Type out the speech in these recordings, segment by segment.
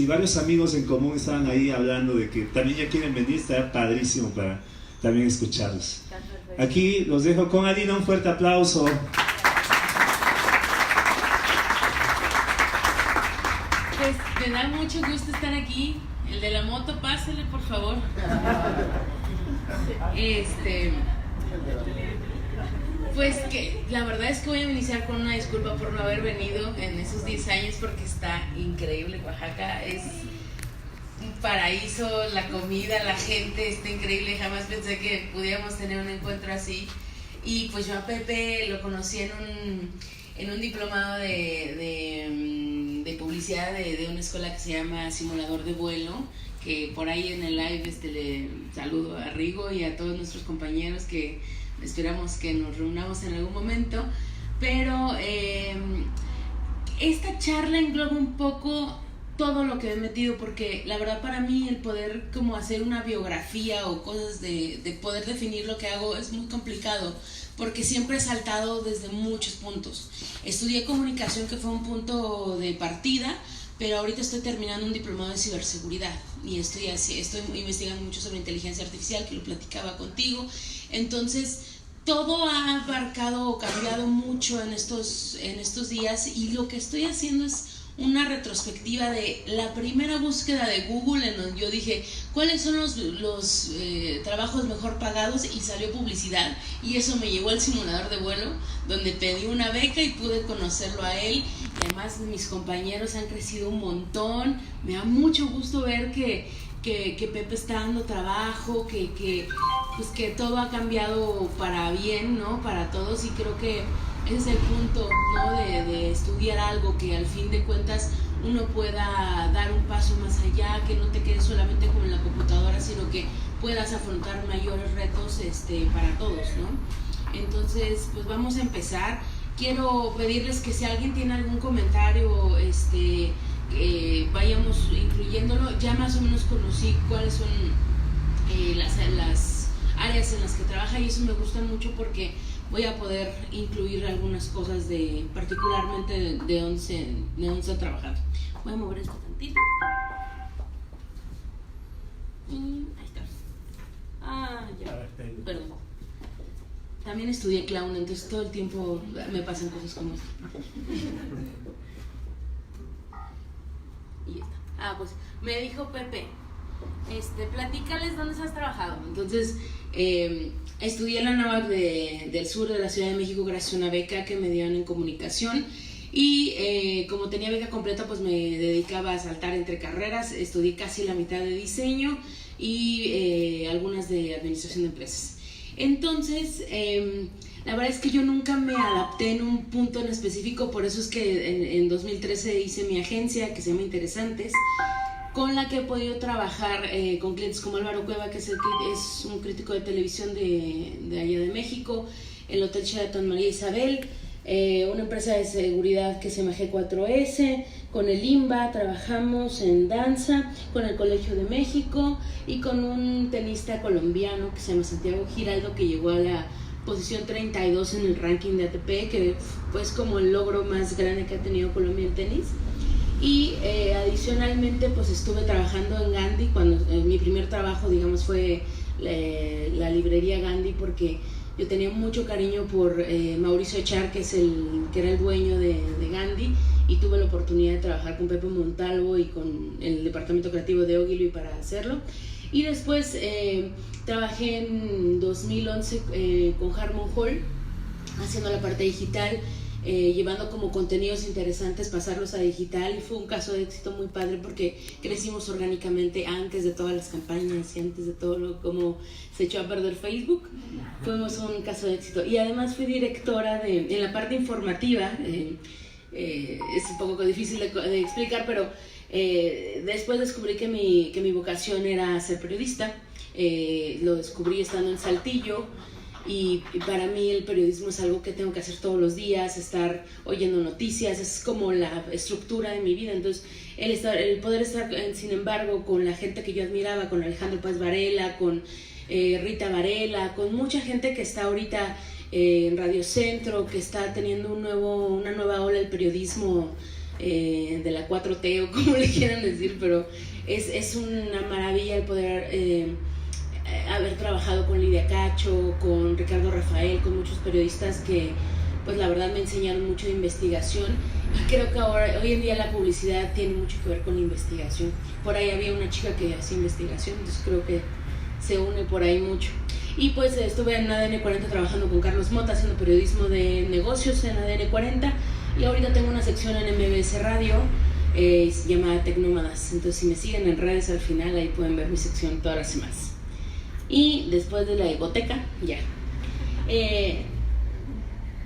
Y varios amigos en común estaban ahí hablando de que también ya quieren venir, está padrísimo para también escucharlos. Aquí los dejo con Alina, un fuerte aplauso. Pues me da mucho gusto estar aquí. El de la moto, pásale por favor. Pues que la verdad es que voy a iniciar con una disculpa por no haber venido en esos 10 años porque está increíble. Oaxaca es un paraíso, la comida, la gente está increíble. Jamás pensé que pudiéramos tener un encuentro así. Y pues yo a Pepe lo conocí en un diplomado de publicidad de una escuela que se llama Simulador de Vuelo, que por ahí en el live le saludo a Rigo y a todos nuestros compañeros que esperamos que nos reunamos en algún momento. Pero esta charla engloba un poco todo lo que me he metido, porque la verdad para mí el poder como hacer una biografía o cosas de poder definir lo que hago es muy complicado, porque siempre he saltado desde muchos puntos. Estudié comunicación, que fue un punto de partida, pero ahorita estoy terminando un diplomado de ciberseguridad y estoy investigando mucho sobre inteligencia artificial, que lo platicaba contigo. Entonces todo ha abarcado o cambiado mucho en estos días, y lo que estoy haciendo es una retrospectiva de la primera búsqueda de Google, en donde yo dije cuáles son los trabajos mejor pagados, y salió publicidad, y eso me llevó al simulador de vuelo, donde pedí una beca y pude conocerlo a él. Y además mis compañeros han crecido un montón. Me da mucho gusto ver que Pepe está dando trabajo, que todo ha cambiado para bien, ¿no? Para todos, y creo que ese es el punto, ¿no? De estudiar algo, que al fin de cuentas uno pueda dar un paso más allá, que no te quedes solamente como en la computadora, sino que puedas afrontar mayores retos para todos, ¿no? Entonces, pues vamos a empezar. Quiero pedirles que si alguien tiene algún comentario, vayamos incluyéndolo. Ya más o menos conocí cuáles son las áreas en las que trabaja, y eso me gusta mucho porque voy a poder incluir algunas cosas particularmente de dónde se ha trabajado. Voy a mover esto tantito. Y ahí está. Ya. Perdón. También estudié clown, entonces todo el tiempo me pasan cosas como esta. Y ya está. Pues me dijo Pepe, platícales dónde has trabajado. Entonces, estudié en la NAVAC del sur de la Ciudad de México gracias a una beca que me dieron en comunicación, y como tenía beca completa, pues me dedicaba a saltar entre carreras. Estudié casi la mitad de diseño y algunas de administración de empresas. Entonces, la verdad es que yo nunca me adapté en un punto en específico, por eso es que en 2013 hice mi agencia, que se llama Interesantes, con la que he podido trabajar con clientes como Álvaro Cueva, que es un crítico de televisión de allá de México, el Hotel Sheraton María Isabel, una empresa de seguridad que se llama G4S, con el IMBA trabajamos en danza, con el Colegio de México, y con un tenista colombiano que se llama Santiago Giraldo, que llegó a la posición 32 en el ranking de ATP, que fue como el logro más grande que ha tenido Colombia en tenis. Y adicionalmente pues estuve trabajando en Gandhi, cuando mi primer trabajo, digamos, fue la librería Gandhi, porque yo tenía mucho cariño por Mauricio Echar, que era el dueño de Gandhi, y tuve la oportunidad de trabajar con Pepe Montalvo y con el departamento creativo de Ogilvy para hacerlo. Y después trabajé en 2011 con Harmon Hall, haciendo la parte digital, llevando como contenidos interesantes, pasarlos a digital, y fue un caso de éxito muy padre porque crecimos orgánicamente antes de todas las campañas y antes de todo como se echó a perder Facebook. Fuimos un caso de éxito, y además fui directora en la parte informativa. Es un poco difícil de explicar, pero después descubrí que mi vocación era ser periodista. Lo descubrí estando en Saltillo, y para mí el periodismo es algo que tengo que hacer todos los días, estar oyendo noticias, es como la estructura de mi vida. Entonces el poder estar, sin embargo, con la gente que yo admiraba, con Alejandro Paz Varela, con Rita Varela, con mucha gente que está ahorita en Radio Centro, que está teniendo una nueva ola del periodismo de la 4T o como le quieran decir, pero es una maravilla el poder haber trabajado con Lidia Cacho, con Ricardo Rafael, con muchos periodistas que pues la verdad me enseñaron mucho de investigación, y creo que hoy en día la publicidad tiene mucho que ver con la investigación. Por ahí había una chica que hacía investigación, entonces creo que se une por ahí mucho. Y pues estuve en ADN 40 trabajando con Carlos Mota haciendo periodismo de negocios en ADN 40, y ahorita tengo una sección en MBS Radio, se llama Tecnómadas. Entonces si me siguen en redes al final ahí pueden ver mi sección todas las semanas. Y después de la egoteca,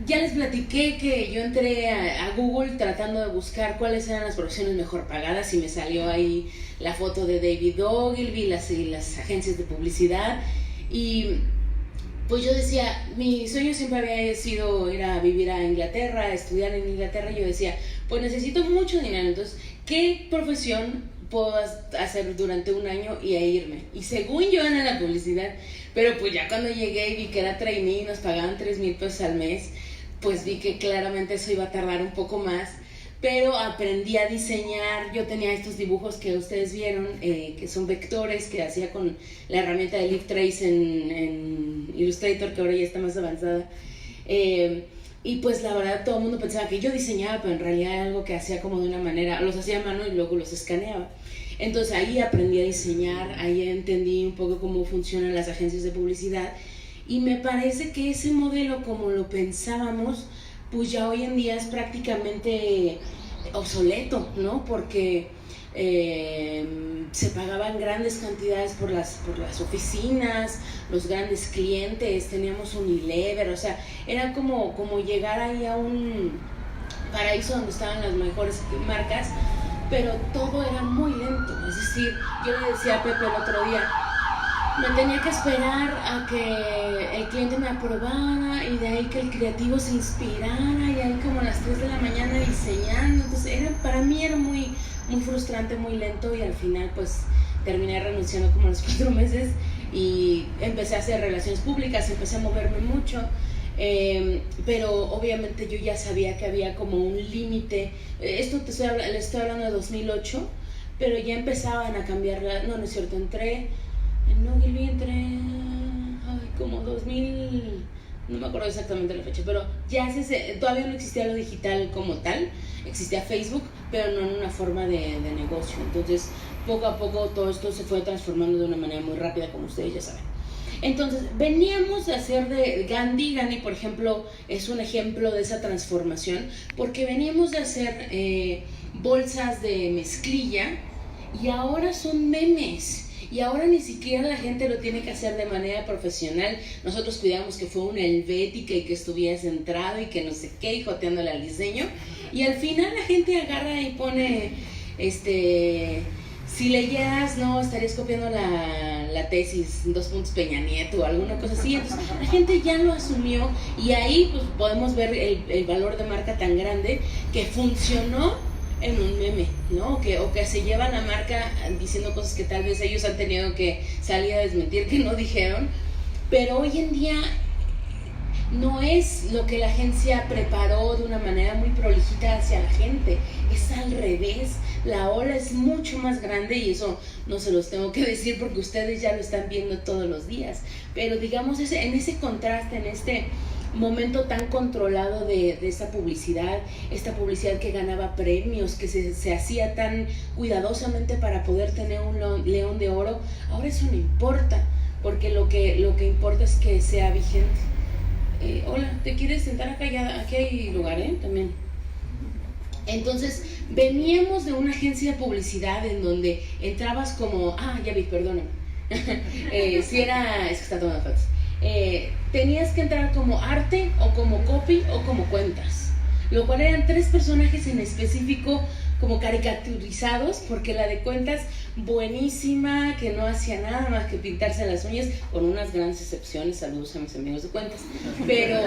ya les platiqué que yo entré a Google tratando de buscar cuáles eran las profesiones mejor pagadas, y me salió ahí la foto de David Ogilvy, las agencias de publicidad, y pues yo decía, mi sueño siempre había sido ir a vivir a Inglaterra, estudiar en Inglaterra, y yo decía, pues necesito mucho dinero, entonces, ¿qué profesión puedo hacer durante un año y irme? Y según yo era la publicidad, pero pues ya cuando llegué y vi que era trainee y nos pagaban 3,000 pesos al mes, pues vi que claramente eso iba a tardar un poco más, pero aprendí a diseñar. Yo tenía estos dibujos que ustedes vieron, que son vectores, que hacía con la herramienta de Leaf Trace en Illustrator, que ahora ya está más avanzada, y pues la verdad todo el mundo pensaba que yo diseñaba, pero en realidad era algo que hacía como de una manera, los hacía a mano y luego los escaneaba. Entonces ahí aprendí a diseñar, ahí entendí un poco cómo funcionan las agencias de publicidad, y me parece que ese modelo como lo pensábamos, pues ya hoy en día es prácticamente obsoleto, ¿no? Porque se pagaban grandes cantidades por las oficinas, los grandes clientes, teníamos Unilever, o sea, era como llegar ahí a un paraíso donde estaban las mejores marcas, pero todo era muy lento. Es decir, yo le decía a Pepe el otro día, me tenía que esperar a que el cliente me aprobara, y de ahí que el creativo se inspirara, y ahí como a las 3 de la mañana diseñando. Entonces para mí era muy, muy frustrante, muy lento, y al final pues terminé renunciando como a los 4 meses y empecé a hacer relaciones públicas, empecé a moverme mucho. Pero obviamente yo ya sabía que había como un límite. Esto le estoy hablando de 2008, pero ya empezaban a cambiar no es cierto, entré como 2000, no me acuerdo exactamente la fecha, pero ya todavía no existía lo digital como tal, existía Facebook, pero no en una forma de negocio. Entonces poco a poco todo esto se fue transformando de una manera muy rápida, como ustedes ya saben. Entonces veníamos de hacer de Gandhi, por ejemplo, es un ejemplo de esa transformación, porque veníamos de hacer bolsas de mezclilla, y ahora son memes. Y ahora ni siquiera la gente lo tiene que hacer de manera profesional. Nosotros cuidamos que fue una helvética y que estuviera centrado y que no sé qué, y joteándole al diseño. Y al final la gente agarra y pone, si leyeras, no, estarías copiando la tesis, 2 puntos Peña Nieto o alguna cosa así. Entonces la gente ya lo asumió, y ahí pues podemos ver el valor de marca tan grande que funcionó en un meme, ¿no? O que se lleva la marca diciendo cosas que tal vez ellos han tenido que salir a desmentir que no dijeron, pero hoy en día no es lo que la agencia preparó de una manera muy prolijita hacia la gente, es al revés. La ola es mucho más grande, y eso no se los tengo que decir porque ustedes ya lo están viendo todos los días, pero digamos en ese contraste, en este momento tan controlado de esta publicidad que ganaba premios, que se hacía tan cuidadosamente para poder tener un león de oro, ahora eso no importa, porque lo que importa es que sea vigente. Hola, ¿te quieres sentar acá? Ya, aquí hay lugar, también. Entonces veníamos de una agencia de publicidad en donde entrabas como, ya vi, perdóname. Es que está tomando fotos. Tenías que entrar como arte, o como copy, o como cuentas, lo cual eran 3 personajes en específico como caricaturizados, porque la de cuentas buenísima, que no hacía nada más que pintarse las uñas, con unas grandes excepciones, saludos a mis amigos de cuentas, pero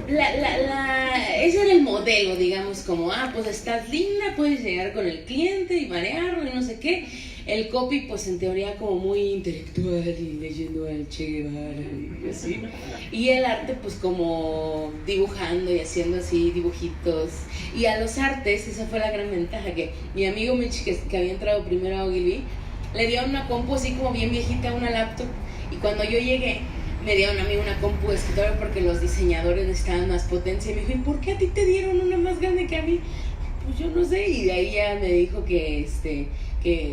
ese era el modelo, digamos, como pues estás linda, puedes llegar con el cliente y marearlo y no sé qué. el copy pues en teoría como muy intelectual y leyendo al Che Guevara y así, y el arte pues como dibujando y haciendo así dibujitos. Y a los artes, esa fue la gran ventaja, que mi amigo Mitch, que había entrado primero a Ogilvy, le dio una compu así como bien viejita, una laptop, y cuando yo llegué me dieron a mí una compu de escritorio porque los diseñadores necesitaban más potencia, y me dijo, ¿y por qué a ti te dieron una más grande que a mí? Pues yo no sé, y de ahí ya me dijo que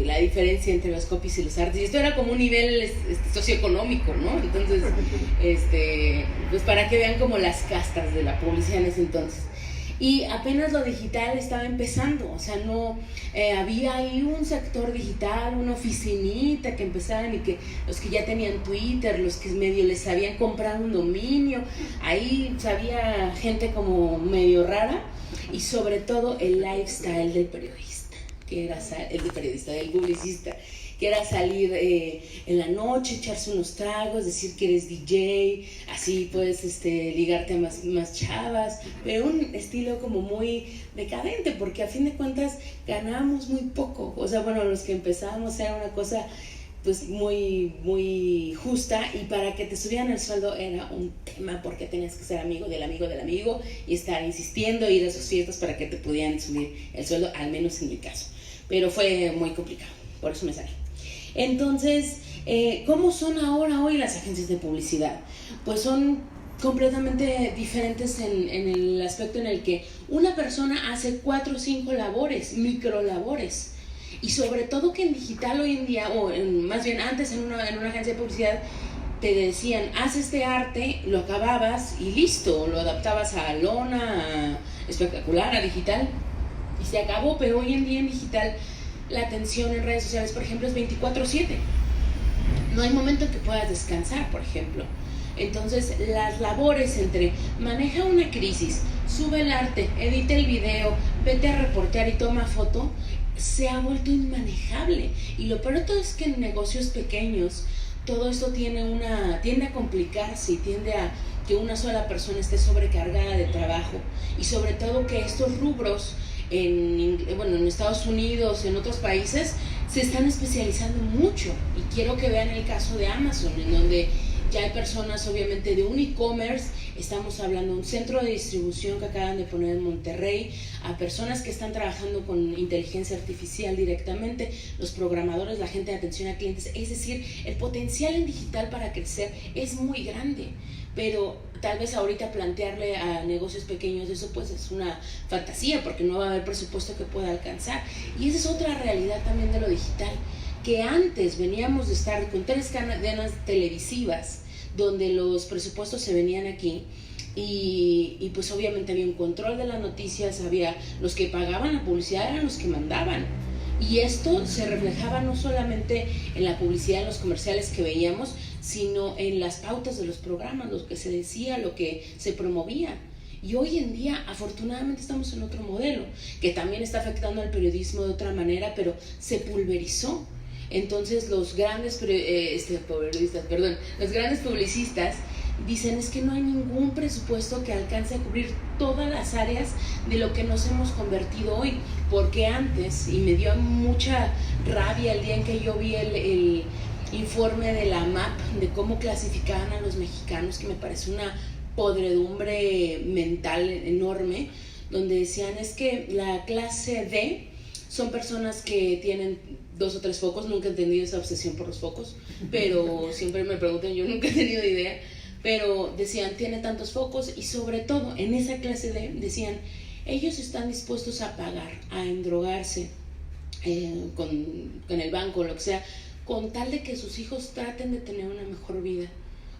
la diferencia entre los copies y los artes, y esto era como un nivel socioeconómico, ¿no? Entonces, pues para que vean como las castas de la publicidad en ese entonces. Y apenas lo digital estaba empezando, o sea, no había ahí un sector digital, una oficinita que empezaban, y que los que ya tenían Twitter, los que medio les habían comprado un dominio, ahí había gente como medio rara, y sobre todo el lifestyle del periodista, que era del publicista, que era salir en la noche, echarse unos tragos, decir que eres DJ, así puedes ligarte a más chavas, pero un estilo como muy decadente, porque a fin de cuentas ganábamos muy poco. O sea, bueno, los que empezábamos era una cosa pues muy, muy justa, y para que te subieran el sueldo era un tema, porque tenías que ser amigo del amigo del amigo y estar insistiendo, ir a sus fiestas para que te pudieran subir el sueldo, al menos en mi caso. Pero fue muy complicado, por eso me salí. Entonces, ¿cómo son hoy las agencias de publicidad? Pues son completamente diferentes en el aspecto en el que una persona hace 4 o 5 labores, microlabores, y sobre todo que en digital hoy en día, o más bien antes en una agencia de publicidad, te decían, haz este arte, lo acababas y listo, lo adaptabas a lona, a espectacular, a digital, y se acabó. Pero hoy en día en digital la atención en redes sociales, por ejemplo, es 24/7. No hay momento en que puedas descansar, por ejemplo. Entonces, las labores entre maneja una crisis, sube el arte, edita el video, vete a reportear y toma foto, se ha vuelto inmanejable. Y lo peor de todo es que en negocios pequeños todo esto tiende a complicarse, y tiende a que una sola persona esté sobrecargada de trabajo, y sobre todo que estos rubros en Estados Unidos, en otros países, se están especializando mucho. Y quiero que vean el caso de Amazon, en donde ya hay personas obviamente de un e-commerce, estamos hablando de un centro de distribución que acaban de poner en Monterrey, a personas que están trabajando con inteligencia artificial directamente, los programadores, la gente de atención a clientes. Es decir, el potencial en digital para crecer es muy grande, pero tal vez ahorita plantearle a negocios pequeños eso pues es una fantasía, porque no va a haber presupuesto que pueda alcanzar. Y esa es otra realidad también de lo digital, que antes veníamos de estar con 3 cadenas televisivas donde los presupuestos se venían aquí, y pues obviamente había un control de las noticias, había los que pagaban la publicidad, eran los que mandaban. Y esto se reflejaba no solamente en la publicidad, en los comerciales que veíamos, sino en las pautas de los programas, lo que se decía, lo que se promovía. Y hoy en día, afortunadamente, estamos en otro modelo, que también está afectando al periodismo de otra manera, pero se pulverizó. Entonces los grandes publicistas dicen, es que no hay ningún presupuesto que alcance a cubrir todas las áreas de lo que nos hemos convertido hoy. Porque antes, y me dio mucha rabia el día en que yo vi el informe de la MAP de cómo clasificaban a los mexicanos, que me parece una podredumbre mental enorme, donde decían, es que la clase D son personas que tienen 2 o 3 focos. Nunca he entendido esa obsesión por los focos, pero siempre me preguntan, yo nunca he tenido idea. Pero decían, tiene tantos focos, y sobre todo en esa clase D decían, ellos están dispuestos a pagar, a endrogarse con el banco, lo que sea, con tal de que sus hijos traten de tener una mejor vida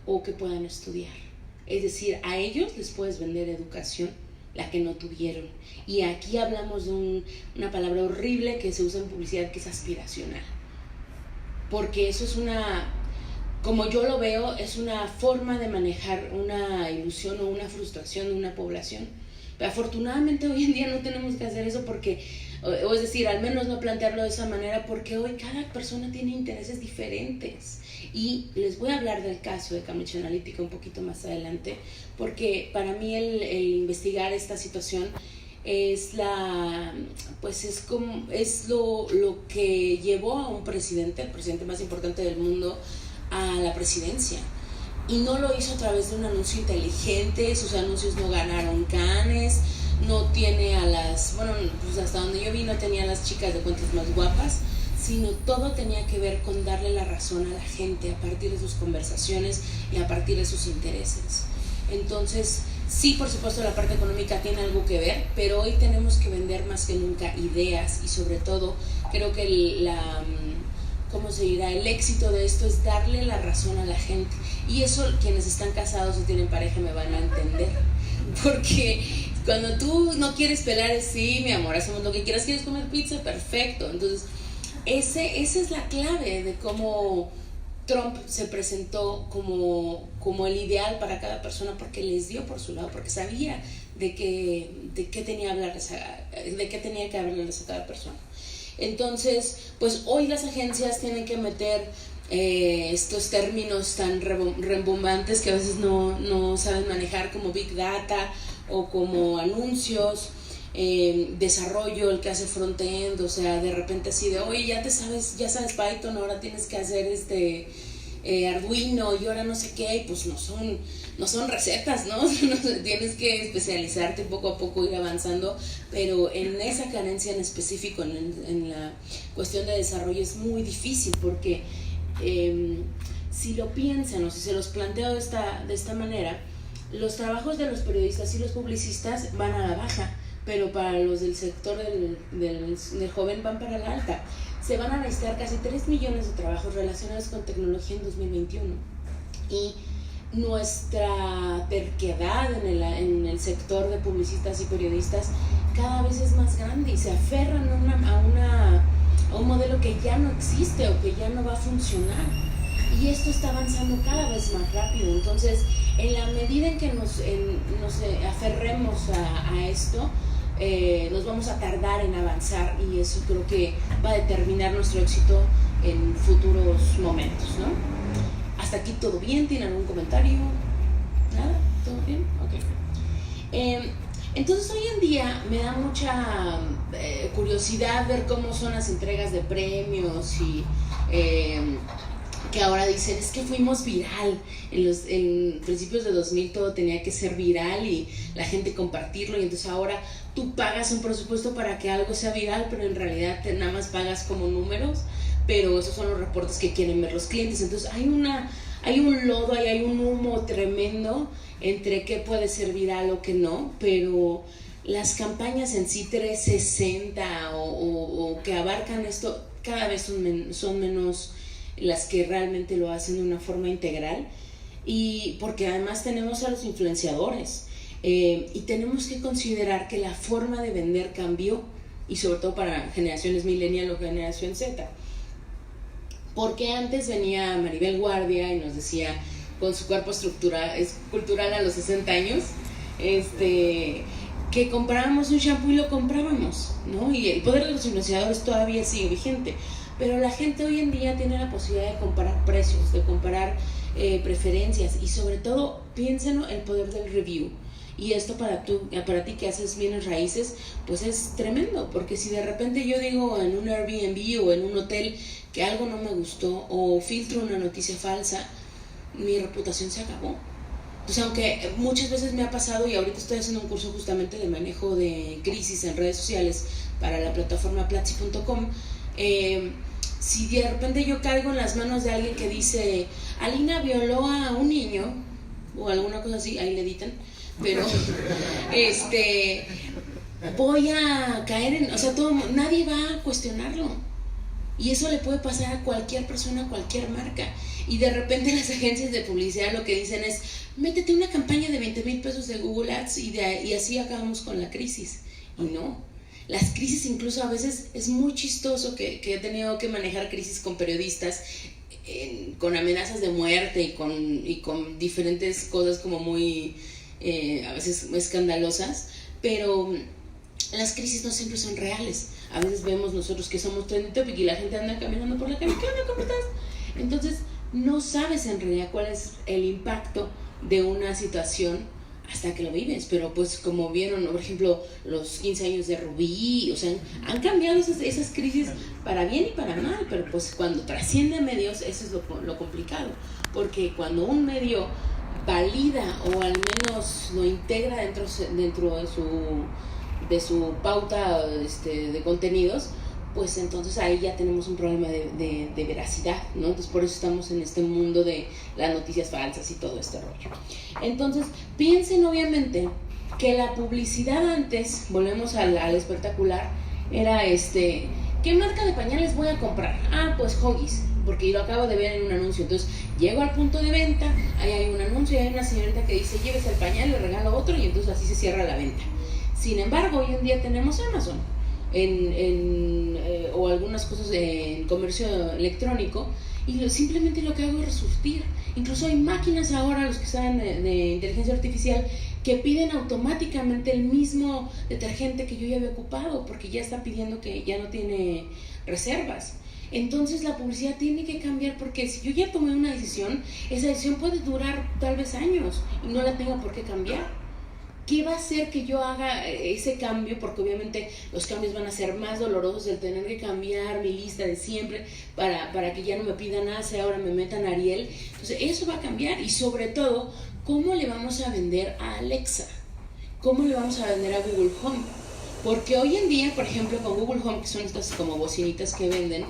o que puedan estudiar. Es decir, a ellos les puedes vender educación, la que no tuvieron. Y aquí hablamos de una palabra horrible que se usa en publicidad, que es aspiracional. Porque eso es como yo lo veo, es una forma de manejar una ilusión o una frustración de una población. Pero afortunadamente hoy en día no tenemos que hacer eso, porque, o es decir, al menos no plantearlo de esa manera, porque hoy cada persona tiene intereses diferentes. Y les voy a hablar del caso de Cambridge Analytica un poquito más adelante, porque para mí el investigar esta situación pues es lo que llevó a un presidente, el presidente más importante del mundo, a la presidencia. Y no lo hizo a través de un anuncio inteligente, sus anuncios no ganaron Cannes, no tiene pues hasta donde yo vi no tenía a las chicas de cuentas más guapas, sino todo tenía que ver con darle la razón a la gente a partir de sus conversaciones y a partir de sus intereses. Entonces, sí, por supuesto, la parte económica tiene algo que ver, pero hoy tenemos que vender más que nunca ideas y sobre todo creo que ¿cómo se dirá? El éxito de esto es darle la razón a la gente. Y eso quienes están casados o tienen pareja me van a entender. Porque cuando tú no quieres pelar, sí, mi amor, hacemos lo que quieras, quieres comer pizza, perfecto. Entonces, esa es la clave de cómo Trump se presentó como el ideal para cada persona, porque les dio por su lado, porque sabía de qué tenía que hablarles a cada persona. Entonces, pues hoy las agencias tienen que meter estos términos tan rembombantes que a veces no saben manejar, como Big Data o como anuncios, desarrollo, el que hace front-end, o sea, de repente así de, oye, ya sabes Python, ahora tienes que hacer Arduino y ahora no sé qué, y pues no son recetas, ¿no? Tienes que especializarte poco a poco, ir avanzando, pero en esa carencia en específico, en la cuestión de desarrollo es muy difícil, porque si lo piensan o si se los planteo de esta manera, los trabajos de los periodistas y los publicistas van a la baja, pero para los del sector del joven van para la alta. Se van a necesitar casi 3 millones de trabajos relacionados con tecnología en 2021. Y nuestra terquedad en el sector de publicistas y periodistas cada vez es más grande y se aferran a un modelo que ya no existe o que ya no va a funcionar. Y esto está avanzando cada vez más rápido. Entonces, en la medida en que nos aferremos a esto, nos vamos a tardar en avanzar, y eso creo que va a determinar nuestro éxito en futuros momentos, ¿no? ¿Hasta aquí todo bien? ¿Tienen algún comentario? ¿Nada? ¿Todo bien? Ok. Entonces hoy en día me da mucha curiosidad ver cómo son las entregas de premios y que ahora dicen, es que fuimos viral. En principios de 2000 todo tenía que ser viral y la gente compartirlo, y entonces ahora tú pagas un presupuesto para que algo sea viral, pero en realidad nada más pagas como números, pero esos son los reportes que quieren ver los clientes. Entonces hay un lodo, hay un humo tremendo entre qué puede ser viral o qué no, pero las campañas en sí 360 o que abarcan esto cada vez son menos las que realmente lo hacen de una forma integral, y porque además tenemos a los influenciadores, y tenemos que considerar que la forma de vender cambió, y sobre todo para generaciones millennial o generación Z, porque antes venía Maribel Guardia y nos decía, con su cuerpo escultural a los 60 años, que comprábamos un shampoo y lo comprábamos, ¿no? Y el poder de los influenciadores todavía sigue vigente. Pero la gente hoy en día tiene la posibilidad de comparar precios, de comparar preferencias, y sobre todo, piénsenlo, el poder del review. Y esto para ti que haces bienes raíces, pues es tremendo, porque si de repente yo digo en un Airbnb o en un hotel que algo no me gustó, o filtro una noticia falsa, mi reputación se acabó. Entonces, aunque muchas veces me ha pasado, y ahorita estoy haciendo un curso justamente de manejo de crisis en redes sociales para la plataforma Platzi.com, si de repente yo caigo en las manos de alguien que dice Alina violó a un niño o alguna cosa así, ahí le editan, pero voy a caer nadie va a cuestionarlo, y eso le puede pasar a cualquier persona, a cualquier marca. Y de repente las agencias de publicidad lo que dicen es, métete una campaña de 20,000 pesos de Google Ads y así acabamos con la crisis. Y no, las crisis incluso a veces es muy chistoso que he tenido que manejar crisis con periodistas con amenazas de muerte y con diferentes cosas como muy a veces escandalosas, pero las crisis no siempre son reales. A veces vemos nosotros que somos trending topic y la gente anda caminando por la calle, ¿qué onda? ¿Cómo estás? Entonces no sabes en realidad cuál es el impacto de una situación hasta que lo vives. Pero pues como vieron, por ejemplo, los 15 años de Rubí, o sea, han cambiado esas crisis para bien y para mal, pero pues cuando trasciende medios, eso es lo complicado, porque cuando un medio valida o al menos lo integra dentro de su pauta de contenidos, pues entonces ahí ya tenemos un problema de veracidad, ¿no? Entonces por eso estamos en este mundo de las noticias falsas y todo este rollo. Entonces piensen obviamente que la publicidad antes, volvemos al espectacular, era ¿qué marca de pañales voy a comprar? Ah, pues Huggies, porque lo acabo de ver en un anuncio. Entonces llego al punto de venta, ahí hay un anuncio y hay una señorita que dice llévese el pañal, le regalo otro, y entonces así se cierra la venta. Sin embargo, hoy en día tenemos Amazon o algunas cosas en comercio electrónico, y simplemente lo que hago es resurtir. Incluso hay máquinas ahora, los que saben de inteligencia artificial, que piden automáticamente el mismo detergente que yo ya había ocupado, porque ya está pidiendo que ya no tiene reservas. Entonces la publicidad tiene que cambiar, porque si yo ya tomé una decisión, esa decisión puede durar tal vez años y no la tengo por qué cambiar. ¿Qué va a hacer que yo haga ese cambio? Porque obviamente los cambios van a ser más dolorosos, el tener que cambiar mi lista de siempre para que ya no me pidan nada, ahora me metan a Ariel. Entonces eso va a cambiar, y sobre todo, ¿cómo le vamos a vender a Alexa? ¿Cómo le vamos a vender a Google Home? Porque hoy en día, por ejemplo, con Google Home, que son estas como bocinitas que venden,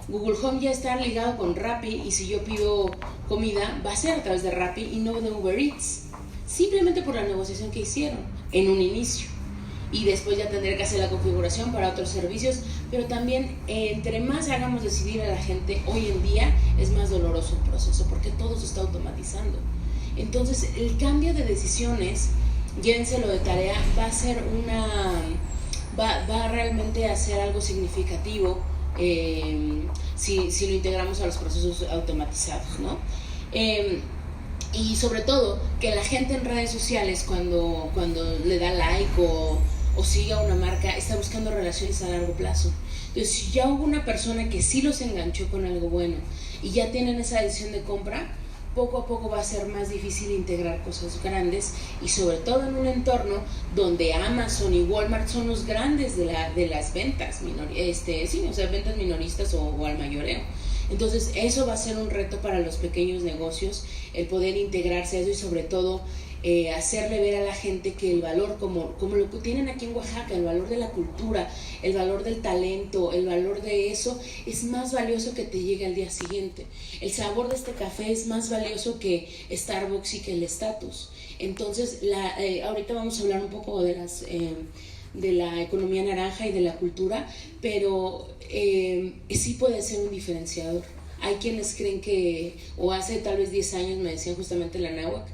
Google Home ya está ligado con Rappi, y si yo pido comida va a ser a través de Rappi y no de Uber Eats, simplemente por la negociación que hicieron en un inicio, y después ya tendré que hacer la configuración para otros servicios. Pero también entre más hagamos decidir a la gente hoy en día, es más doloroso el proceso, porque todo se está automatizando. Entonces el cambio de decisiones, llévenselo de tarea, va a ser va realmente a ser algo significativo si lo integramos a los procesos automatizados, ¿no? Y sobre todo que la gente en redes sociales, cuando le da like o sigue a una marca, está buscando relaciones a largo plazo. Entonces, si ya hubo una persona que sí los enganchó con algo bueno y ya tienen esa decisión de compra, poco a poco va a ser más difícil integrar cosas grandes, y sobre todo en un entorno donde Amazon y Walmart son los grandes de las ventas ventas minoristas o al mayoreo. Entonces eso va a ser un reto para los pequeños negocios, el poder integrarse a eso, y sobre todo hacerle ver a la gente que el valor, como lo que tienen aquí en Oaxaca, el valor de la cultura, el valor del talento, el valor de eso es más valioso que te llegue al día siguiente. El sabor de este café es más valioso que Starbucks y que el estatus. Entonces ahorita vamos a hablar un poco de la economía naranja y de la cultura, pero sí puede ser un diferenciador. Hay quienes creen o hace tal vez 10 años me decían justamente en la náhuatl,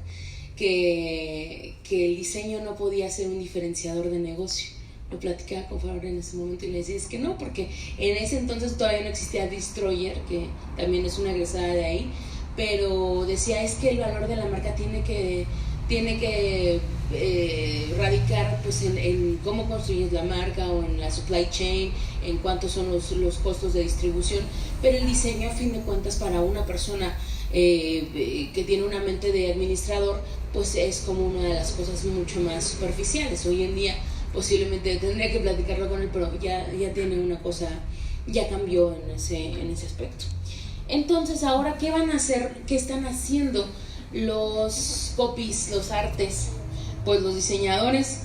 que el diseño no podía ser un diferenciador de negocio. Lo platicaba con Fabra en ese momento y le decía, es que no, porque en ese entonces todavía no existía Destroyer, que también es una egresada de ahí, pero decía, es que el valor de la marca tiene que radicar pues en cómo construyes la marca, o en la supply chain, en cuántos son los costos de distribución. Pero el diseño, a fin de cuentas, para una persona que tiene una mente de administrador, pues es como una de las cosas mucho más superficiales. Hoy en día posiblemente tendría que platicarlo con él, pero ya tiene una cosa, ya cambió en ese aspecto. Entonces ahora, ¿qué van a hacer? ¿Qué están haciendo los copies, los artes? Pues los diseñadores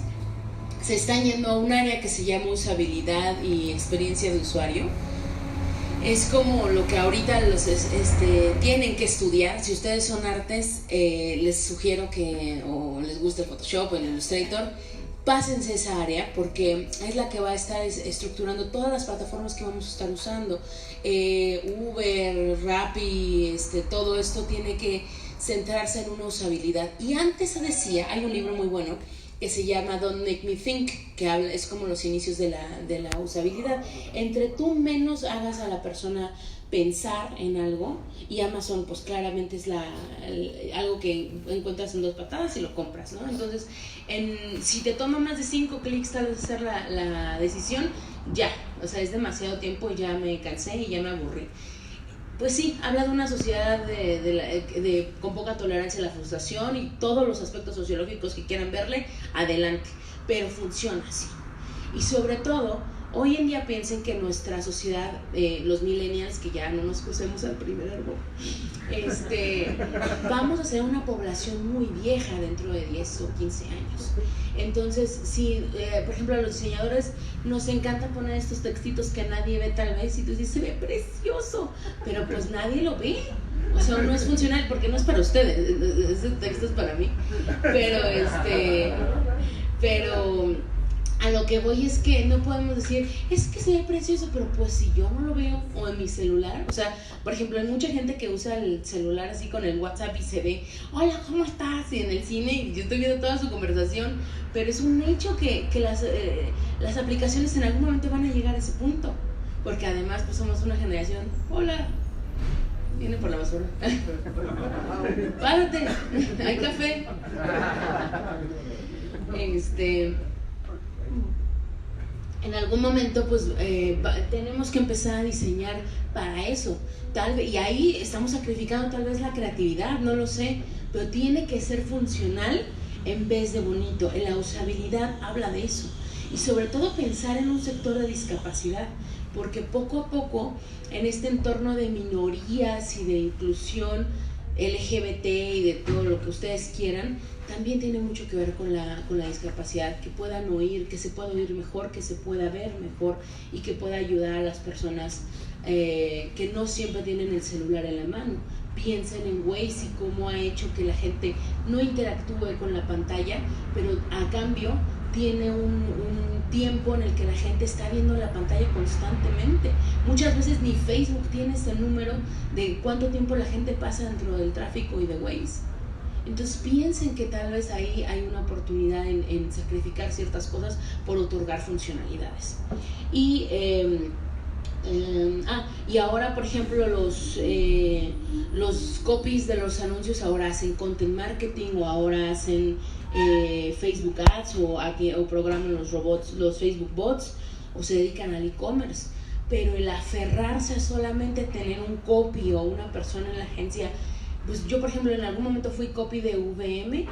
se están yendo a un área que se llama usabilidad y experiencia de usuario. Es como lo que ahorita tienen que estudiar. Si ustedes son artes, les sugiero o les gusta el Photoshop o el Illustrator, pásense esa área, porque es la que va a estar estructurando todas las plataformas que vamos a estar usando. Uber, Rappi, todo esto tiene que centrarse en una usabilidad. Y antes se decía, hay un libro muy bueno que se llama Don't Make Me Think, que es como los inicios de la usabilidad. Entre tú menos hagas a la persona pensar en algo, y Amazon pues claramente es algo que encuentras en 2 patadas y lo compras, ¿no? Entonces si te toma más de 5 clics tal vez hacer la decisión, ya, o sea, es demasiado tiempo y ya me cansé y ya me aburrí. pues sí, habla de una sociedad con poca tolerancia a la frustración y todos los aspectos sociológicos que quieran verle, adelante, pero funciona así. Y sobre todo, hoy en día piensen que nuestra sociedad, los millennials, que ya no nos crucemos al primer árbol, vamos a ser una población muy vieja dentro de 10 o 15 años. Entonces, si, por ejemplo, a los diseñadores nos encanta poner estos textitos que nadie ve tal vez, y tú dices, se ve precioso, pero pues nadie lo ve. O sea, no es funcional porque no es para ustedes, ese texto es para mí. Pero a lo que voy es que no podemos decir, es que se ve precioso, pero pues si yo no lo veo, o en mi celular, o sea, por ejemplo, hay mucha gente que usa el celular así con el WhatsApp y se ve, hola, ¿cómo estás? Y en el cine, y yo estoy viendo toda su conversación, pero es un hecho que las aplicaciones en algún momento van a llegar a ese punto, porque además pues somos una generación, hola, viene por la basura, párate, hay café, en algún momento pues tenemos que empezar a diseñar para eso, tal vez, y ahí estamos sacrificando tal vez la creatividad, no lo sé, pero tiene que ser funcional en vez de bonito. La usabilidad habla de eso, y sobre todo pensar en un sector de discapacidad, porque poco a poco en este entorno de minorías y de inclusión LGBT y de todo lo que ustedes quieran, también tiene mucho que ver con la discapacidad, que puedan oír, que se pueda oír mejor, que se pueda ver mejor y que pueda ayudar a las personas que no siempre tienen el celular en la mano. Piensen en Waze y cómo ha hecho que la gente no interactúe con la pantalla, pero a cambio tiene un tiempo en el que la gente está viendo la pantalla constantemente. Muchas veces ni Facebook tiene ese número de cuánto tiempo la gente pasa dentro del tráfico y de Waze. Entonces piensen que tal vez ahí hay una oportunidad en sacrificar ciertas cosas por otorgar funcionalidades. Y ahora, por ejemplo, los copies de los anuncios ahora hacen content marketing, o ahora hacen Facebook Ads, o programan los robots, los Facebook Bots, o se dedican al e-commerce. Pero el aferrarse a solamente tener un copy o una persona en la agencia, pues yo por ejemplo en algún momento fui copy de VM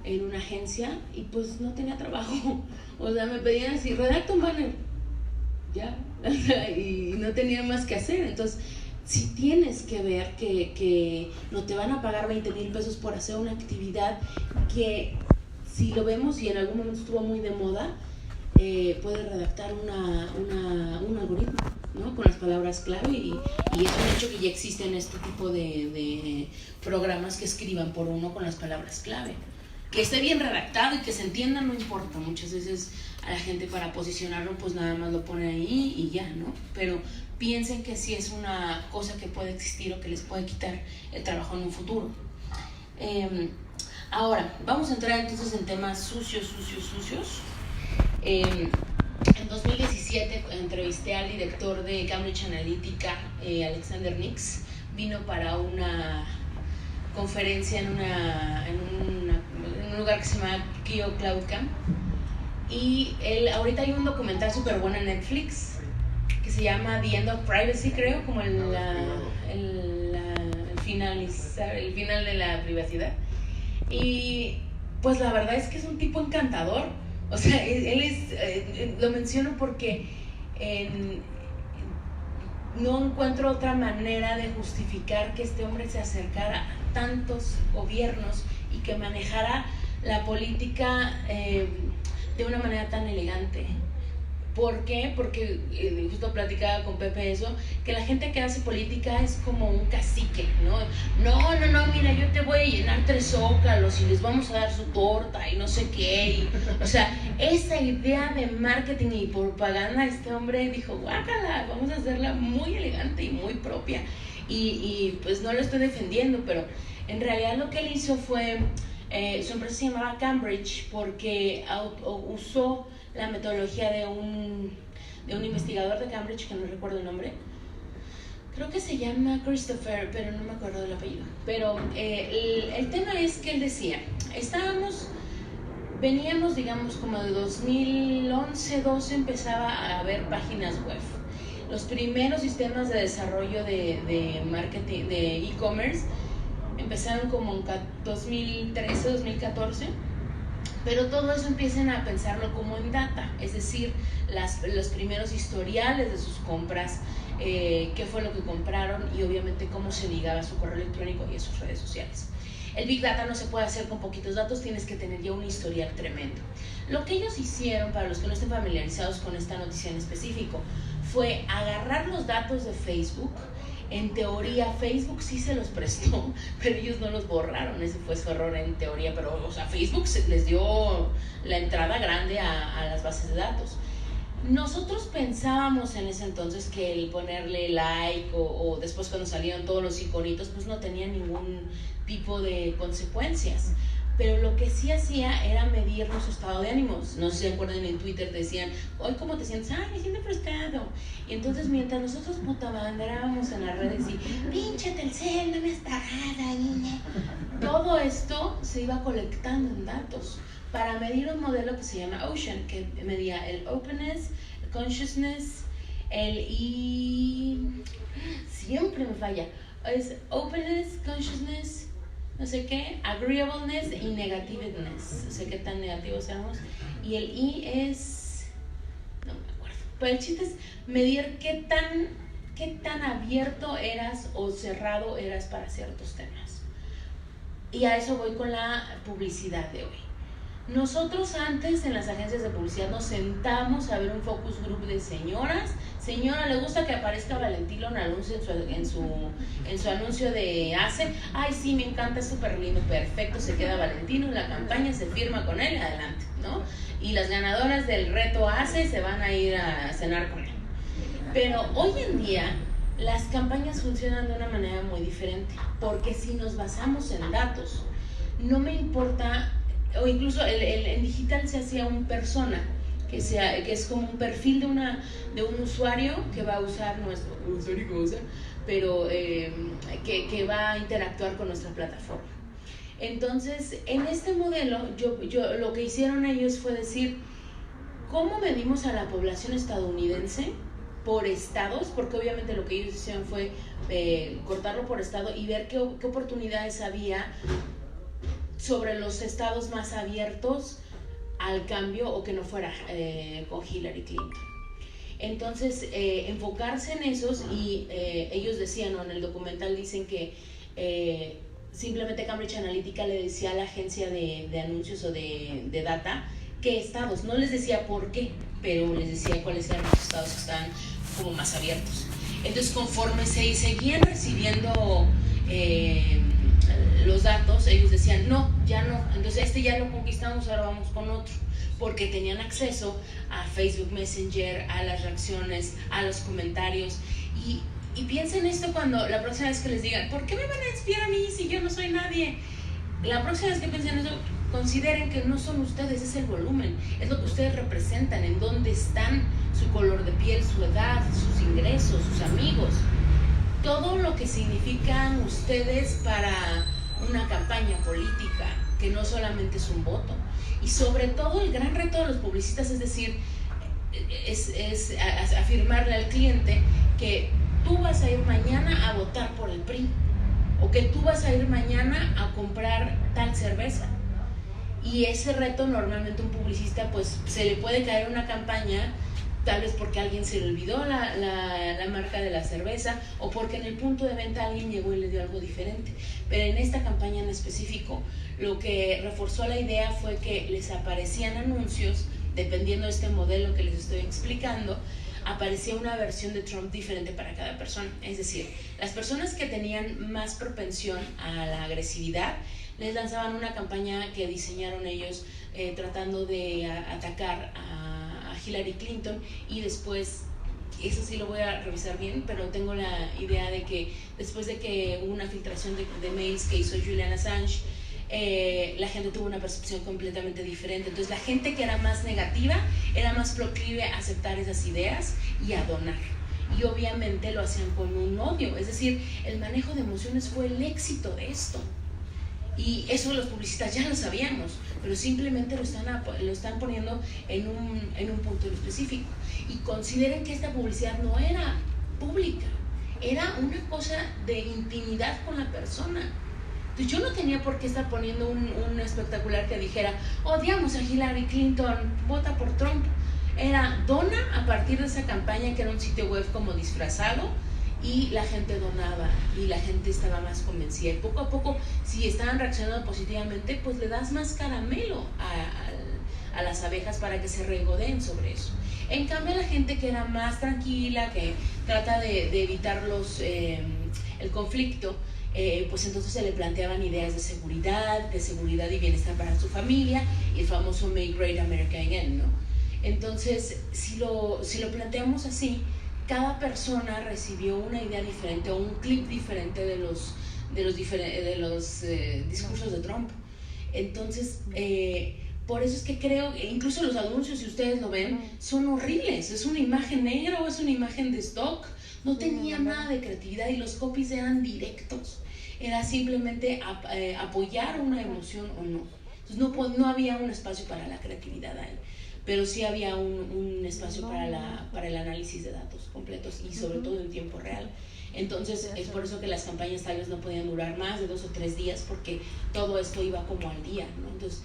en una agencia y pues no tenía trabajo, o sea, me pedían así, redacta un banner, ya, y no tenía más que hacer. Entonces sí tienes que ver que no te van a pagar 20,000 pesos por hacer una actividad que, si lo vemos y en algún momento estuvo muy de moda, puede redactar un algoritmo, ¿no? Con las palabras clave, y es un hecho que ya existen este tipo de programas que escriban por uno con las palabras clave. Que esté bien redactado y que se entienda no importa. Muchas veces a la gente, para posicionarlo, pues nada más lo pone ahí y ya, ¿no? Pero piensen que sí es una cosa que puede existir o que les puede quitar el trabajo en un futuro. Ahora, vamos a entrar entonces en temas sucios. En 2017 entrevisté al director de Cambridge Analytica, Alexander Nix. Vino para una conferencia en un lugar que se llama Kio Cloud Camp, y ahorita hay un documental súper bueno en Netflix que se llama The End of Privacy, creo, como el final de la privacidad. Y pues la verdad es que es un tipo encantador. O sea, él es, lo menciono porque no encuentro otra manera de justificar que este hombre se acercara a tantos gobiernos y que manejara la política de una manera tan elegante. ¿Por qué? Porque justo platicaba con Pepe eso, que la gente que hace política es como un cacique, ¿no? No, mira, yo te voy a llenar 3 zócalos y les vamos a dar su torta y no sé qué. O sea, esa idea de marketing y propaganda, este hombre dijo, guácala, vamos a hacerla muy elegante y muy propia. Y pues no lo estoy defendiendo, pero en realidad lo que él hizo fue, su empresa se llamaba Cambridge porque usó la metodología de un investigador de Cambridge, que no recuerdo el nombre, creo que se llama Christopher, pero no me acuerdo del apellido. Pero el tema es que él decía, veníamos digamos como de 2011, 12 empezaba a haber páginas web. Los primeros sistemas de desarrollo de marketing, de e-commerce, empezaron como en 2013, 2014, pero todo eso empiezan a pensarlo como en data, es decir, los primeros historiales de sus compras, qué fue lo que compraron y obviamente cómo se ligaba a su correo electrónico y a sus redes sociales. El Big Data no se puede hacer con poquitos datos, tienes que tener ya un historial tremendo. Lo que ellos hicieron, para los que no estén familiarizados con esta noticia en específico, fue agarrar los datos de Facebook. En teoría Facebook sí se los prestó, pero ellos no los borraron, ese fue su error en teoría, pero o sea, Facebook les dio la entrada grande a las bases de datos. Nosotros pensábamos en ese entonces que el ponerle like o después cuando salieron todos los iconitos pues no tenía ningún tipo de consecuencias, pero lo que sí hacía era medir nuestro estado de ánimos. No sé si se acuerdan, en Twitter te decían, hoy cómo te sientes, ay, me siento frustrado, y entonces mientras nosotros puta banderábamos en las redes y pinche Telcel, no me has pagado, niña, todo esto se iba colectando en datos para medir un modelo que se llama Ocean, que medía el openness, el consciousness, siempre me falla, es openness, consciousness, no sé qué, agreeableness y negativeness, no sé qué tan negativos seamos, y el I es, no me acuerdo, pero el chiste es medir qué tan abierto eras o cerrado eras para ciertos temas. Y a eso voy con la publicidad de hoy. Nosotros antes en las agencias de publicidad nos sentamos a ver un focus group de señoras. Señora, ¿le gusta que aparezca Valentino en anuncio en su anuncio de ACE? Ay, sí, me encanta, es súper lindo, perfecto, se queda Valentino en la campaña, se firma con él, adelante, ¿no? Y las ganadoras del reto ACE se van a ir a cenar con él. Pero hoy en día las campañas funcionan de una manera muy diferente, porque si nos basamos en datos, no me importa, o incluso en digital se hacía un persona, que es como un perfil de un usuario que va a usar nuestro usuario, pero que va a interactuar con nuestra plataforma. Entonces, en este modelo, lo que hicieron ellos fue decir, ¿cómo medimos a la población estadounidense por estados? Porque obviamente lo que ellos hicieron fue cortarlo por estado y ver qué oportunidades había sobre los estados más abiertos al cambio o que no fuera con Hillary Clinton. Entonces, enfocarse en esos y ellos decían, ¿no? En el documental dicen que simplemente Cambridge Analytica le decía a la agencia de anuncios o de data qué estados, no les decía por qué, pero les decía cuáles eran los estados que estaban como más abiertos. Entonces, conforme se seguían recibiendo los datos, ellos decían, no, ya no, entonces ya lo conquistamos, ahora vamos con otro, porque tenían acceso a Facebook Messenger, a las reacciones, a los comentarios, y piensen esto cuando la próxima vez que les digan, ¿por qué me van a espiar a mí si yo no soy nadie? La próxima vez que piensen eso, consideren que no son ustedes, es el volumen, es lo que ustedes representan, en dónde están, su color de piel, su edad, sus ingresos, sus amigos, todo lo que significan ustedes para una campaña política, que no solamente es un voto. Y sobre todo el gran reto de los publicistas es decir, es afirmarle al cliente que tú vas a ir mañana a votar por el PRI, o que tú vas a ir mañana a comprar tal cerveza. Y ese reto normalmente un publicista pues se le puede caer una campaña, tal vez porque a alguien se le olvidó la marca de la cerveza, o porque en el punto de venta alguien llegó y le dio algo diferente. Pero en esta campaña en específico, lo que reforzó la idea fue que les aparecían anuncios, dependiendo de este modelo que les estoy explicando, aparecía una versión de Trump diferente para cada persona. Es decir, las personas que tenían más propensión a la agresividad, les lanzaban una campaña que diseñaron ellos tratando de atacar a Hillary Clinton, y después, eso sí lo voy a revisar bien, pero tengo la idea de que después de que hubo una filtración de mails que hizo Julian Assange, la gente tuvo una percepción completamente diferente. Entonces la gente que era más negativa era más proclive a aceptar esas ideas y a donar, y obviamente lo hacían con un odio. Es decir, el manejo de emociones fue el éxito de esto. Y eso los publicistas ya lo sabíamos, pero simplemente lo están poniendo en un punto específico. Y consideren que esta publicidad no era pública, era una cosa de intimidad con la persona. Entonces yo no tenía por qué estar poniendo un espectacular que dijera, odiamos a Hillary Clinton, vota por Trump. Era dona a partir de esa campaña, que era un sitio web como disfrazado, y la gente donaba y la gente estaba más convencida. Y poco a poco, si estaban reaccionando positivamente, pues le das más caramelo a las abejas para que se regodeen sobre eso. En cambio, la gente que era más tranquila, que trata de evitar el conflicto, pues entonces se le planteaban ideas de seguridad y bienestar para su familia, y el famoso Make Great America Again, ¿no? Entonces, si lo planteamos así, cada persona recibió una idea diferente o un clip diferente de los discursos de Trump. Entonces, por eso es que creo, incluso los anuncios, si ustedes lo ven, son horribles. Es una imagen negra o es una imagen de stock. No tenía nada de creatividad y los copies eran directos. Era simplemente apoyar una emoción o no. Entonces, no había un espacio para la creatividad ahí, pero sí había un espacio para el análisis de datos completos y sobre todo en tiempo real. Entonces es por eso que las campañas tal vez no podían durar más de 2 o 3 días, porque todo esto iba como al día, ¿no? Entonces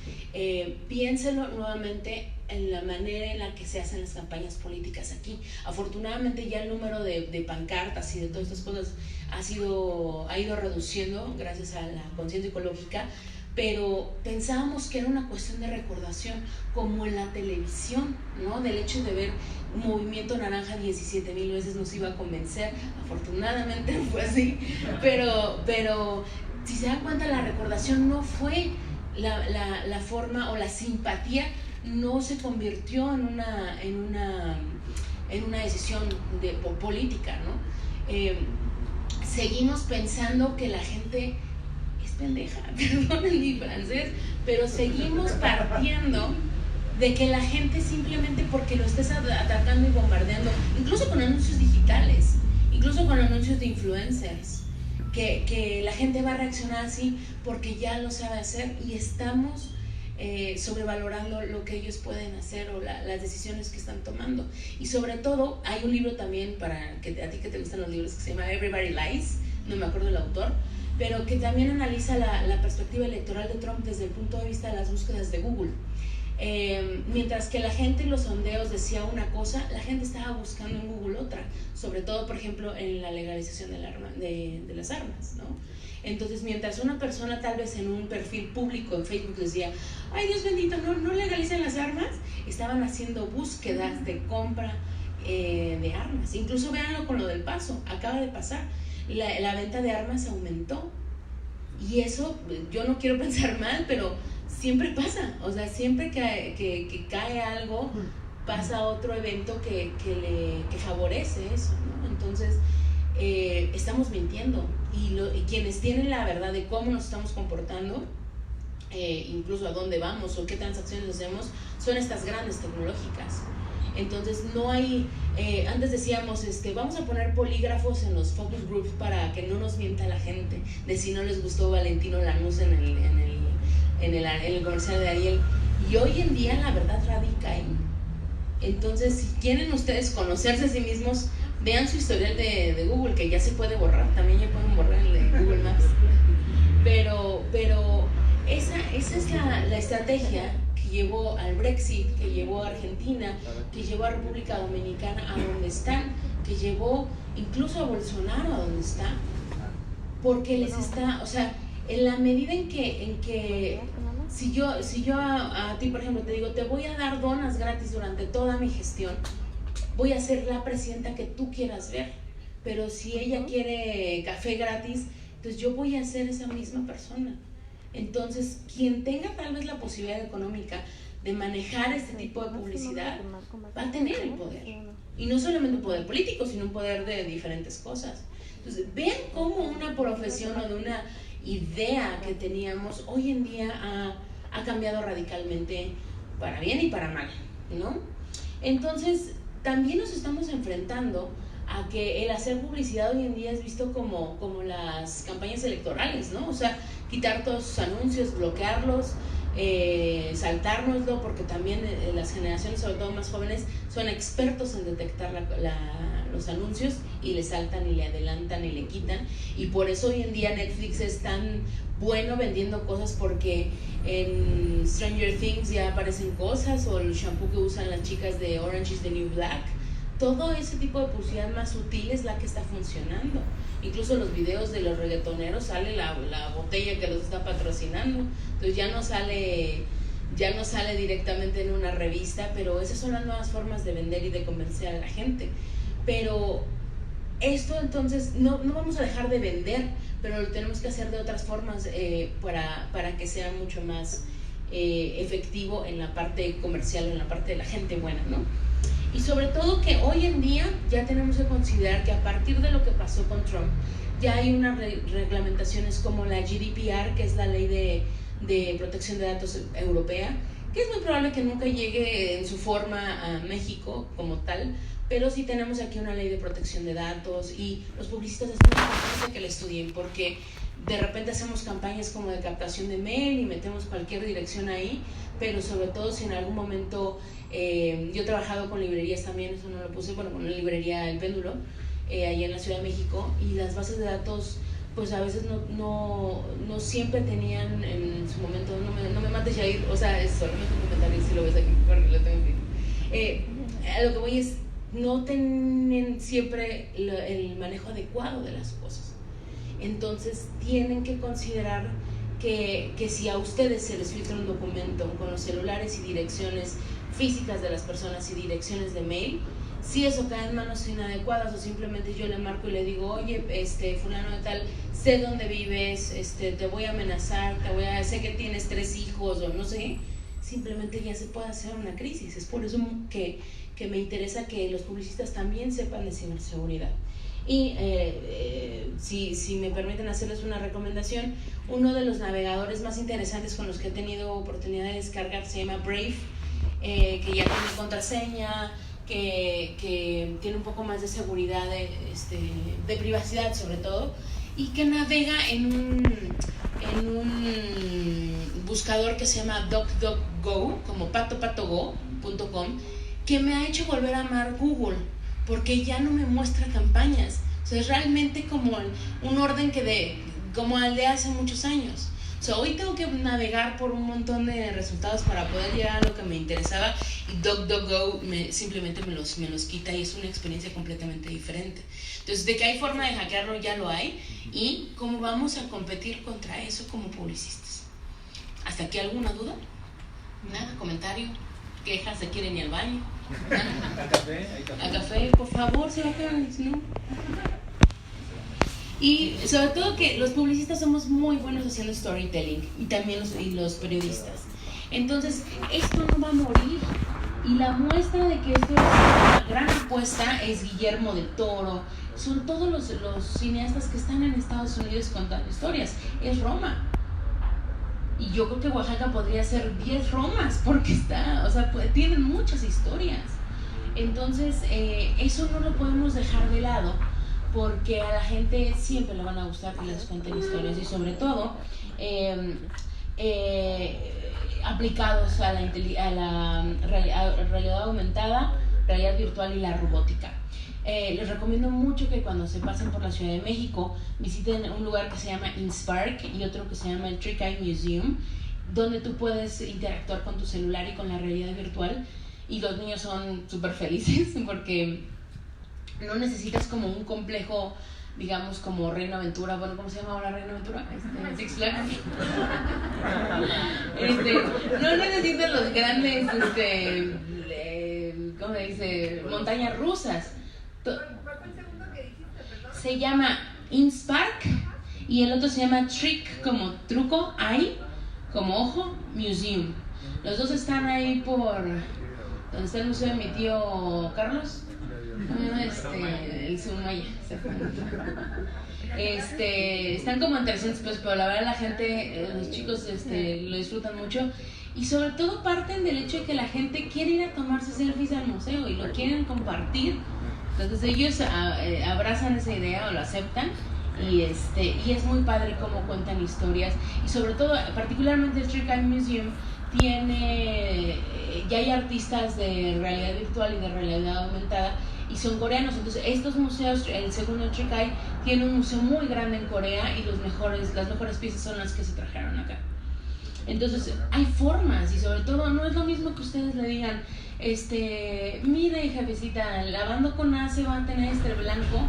piénselo nuevamente en la manera en la que se hacen las campañas políticas aquí. Afortunadamente ya el número de pancartas y de todas estas cosas ha ido reduciendo gracias a la conciencia ecológica, pero pensábamos que era una cuestión de recordación, como en la televisión, ¿no? Del hecho de ver un movimiento naranja 17,000 veces nos iba a convencer. Afortunadamente no fue así, pero si se dan cuenta, la recordación no fue la forma, o la simpatía no se convirtió en una decisión política, ¿no? Seguimos pensando que la gente pendeja, perdonen mi francés, pero seguimos partiendo de que la gente, simplemente porque lo estés atacando y bombardeando, incluso con anuncios digitales, incluso con anuncios de influencers, que la gente va a reaccionar así porque ya lo sabe hacer, y estamos sobrevalorando lo que ellos pueden hacer o las decisiones que están tomando. Y sobre todo, hay un libro también, para que a ti que te gustan los libros, que se llama Everybody Lies, no me acuerdo el autor, pero que también analiza la perspectiva electoral de Trump desde el punto de vista de las búsquedas de Google. Mientras que la gente en los sondeos decía una cosa, la gente estaba buscando en Google otra, sobre todo, por ejemplo, en la legalización de las armas, ¿no? Entonces, mientras una persona tal vez en un perfil público en Facebook decía, ay Dios bendito, no legalicen las armas, estaban haciendo búsquedas de compra de armas. Incluso véanlo con lo del Paso, acaba de pasar. La venta de armas aumentó, y eso, yo no quiero pensar mal, pero siempre pasa. O sea, siempre que cae algo, pasa otro evento que favorece eso, ¿no? Entonces estamos mintiendo, y quienes tienen la verdad de cómo nos estamos comportando, incluso a dónde vamos o qué transacciones hacemos, son estas grandes tecnológicas. Entonces no hay, antes decíamos, vamos a poner polígrafos en los focus groups para que no nos mienta la gente de si no les gustó Valentino Lanús en el comercial de Ariel, y hoy en día la verdad radica ahí. Entonces, si quieren ustedes conocerse a sí mismos, vean su historial de Google, que ya se puede borrar, también ya pueden borrar el de Google Maps, pero esa es la estrategia que llevó al Brexit, que llevó a Argentina, que llevó a República Dominicana a donde están, que llevó incluso a Bolsonaro a donde está, porque les está, o sea, en la medida en que si yo a ti, por ejemplo, te digo, te voy a dar donas gratis durante toda mi gestión, voy a ser la presidenta que tú quieras ver, pero si ella quiere café gratis, entonces yo voy a ser esa misma persona. Entonces, quien tenga tal vez la posibilidad económica de manejar este tipo de publicidad va a tener el poder, y no solamente un poder político, sino un poder de diferentes cosas. Entonces, vean cómo una profesión o de una idea que teníamos hoy en día ha cambiado radicalmente, para bien y para mal, ¿no? Entonces, también nos estamos enfrentando a que el hacer publicidad hoy en día es visto como las campañas electorales, ¿no? O sea, quitar todos sus anuncios, bloquearlos, saltárnoslo, porque también las generaciones, sobre todo más jóvenes, son expertos en detectar los anuncios y le saltan y le adelantan y le quitan, y por eso hoy en día Netflix es tan bueno vendiendo cosas, porque en Stranger Things ya aparecen cosas, o el shampoo que usan las chicas de Orange is the New Black. Todo ese tipo de publicidad más sutil es la que está funcionando. Incluso los videos de los reggaetoneros sale la botella que los está patrocinando. Entonces ya no sale directamente en una revista, pero esas son las nuevas formas de vender y de convencer a la gente. Pero esto entonces no vamos a dejar de vender, pero lo tenemos que hacer de otras formas para que sea mucho más efectivo en la parte comercial, en la parte de la gente buena, ¿no? Y sobre todo que hoy en día ya tenemos que considerar que a partir de lo que pasó con Trump, ya hay unas reglamentaciones como la GDPR, que es la ley de protección de datos europea, que es muy probable que nunca llegue en su forma a México como tal, pero sí tenemos aquí una ley de protección de datos, y los publicistas es muy importante que la estudien, porque de repente hacemos campañas como de captación de mail y metemos cualquier dirección ahí, pero sobre todo si en algún momento, yo he trabajado con librerías también, eso no lo puse, bueno, con la librería El Péndulo, allá en la Ciudad de México, y las bases de datos pues a veces no siempre tenían en su momento, no me mates Jair, o sea, es solamente un comentario si lo ves aquí, porque lo tengo aquí. A lo que voy es, no tienen siempre el manejo adecuado de las cosas. Entonces tienen que considerar que si a ustedes se les filtra un documento con los celulares y direcciones físicas de las personas y direcciones de mail, si eso cae en manos inadecuadas, o simplemente yo le marco y le digo, oye, fulano de tal, sé dónde vives, te voy a amenazar, sé que tienes 3 hijos, o no sé, simplemente ya se puede hacer una crisis. Es por eso que me interesa que los publicistas también sepan de ciberseguridad. Y si me permiten hacerles una recomendación, uno de los navegadores más interesantes con los que he tenido oportunidad de descargar se llama Brave, que ya tiene contraseña, que tiene un poco más de seguridad, de privacidad sobre todo, y que navega en un buscador que se llama DuckDuckGo, como patopatogo.com, que me ha hecho volver a amar Google, porque ya no me muestra campañas. O sea, es realmente como un orden como el de hace muchos años. O sea, hoy tengo que navegar por un montón de resultados para poder llegar a lo que me interesaba, y DuckDuckGo simplemente me los quita, y es una experiencia completamente diferente. Entonces, de que hay forma de hackearlo, ya lo hay, y cómo vamos a competir contra eso como publicistas. ¿Hasta aquí alguna duda? ¿Nada? ¿Comentario? ¿Quejas? ¿Se quieren ir al baño? ¿A café? Por favor, se va a quedar, ¿no? Y sobre todo que los publicistas somos muy buenos haciendo storytelling, y también los periodistas. Entonces, esto no va a morir. Y la muestra de que esto es una gran apuesta es Guillermo del Toro. Son todos los cineastas que están en Estados Unidos contando historias. Es Roma. Y yo creo que Oaxaca podría ser 10 Romas, porque tienen muchas historias. Entonces, eso no lo podemos dejar de lado, porque a la gente siempre le van a gustar que les cuenten historias, y sobre todo aplicados a la realidad aumentada, realidad virtual y la robótica. Les recomiendo mucho que cuando se pasen por la Ciudad de México visiten un lugar que se llama InSpark y otro que se llama el Trick Eye Museum, donde tú puedes interactuar con tu celular y con la realidad virtual, y los niños son súper felices porque no necesitas como un complejo, digamos, como Reino Aventura. Bueno, ¿cómo se llama ahora Reino Aventura? Six Flags. No necesitas los grandes, ¿cómo se dice? Montañas rusas. ¿Cuál fue el segundo que dijiste, perdón? Se llama InSpark, y el otro se llama Trick, como truco, Eye, como ojo, Museum. Los dos están ahí por donde está el museo de mi tío Carlos. El Sumaya. Están como en 300 pesos, pero la verdad la gente, los chicos lo disfrutan mucho, y sobre todo parten del hecho de que la gente quiere ir a tomarse selfies al museo y lo quieren compartir. Entonces ellos abrazan esa idea o lo aceptan, y es muy padre cómo cuentan historias, y sobre todo, particularmente el Trick Eye Museum tiene, ya hay artistas de realidad virtual y de realidad aumentada, y son coreanos. Entonces estos museos, el segundo Trick Eye tiene un museo muy grande en Corea, y las mejores piezas son las que se trajeron acá. Entonces hay formas, y sobre todo no es lo mismo que ustedes le digan, mire jefecita, lavando con A se va a tener blanco,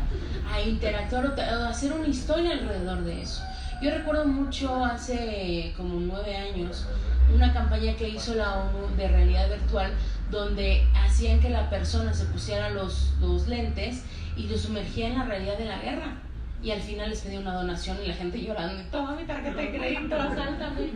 a interactuar o hacer una historia alrededor de eso. Yo recuerdo mucho hace como 9 años una campaña que hizo la ONU de realidad virtual, donde hacían que la persona se pusiera los lentes y lo sumergía en la realidad de la guerra. Y al final les pedí una donación y la gente llorando, toma mi tarjeta de crédito, asáltame.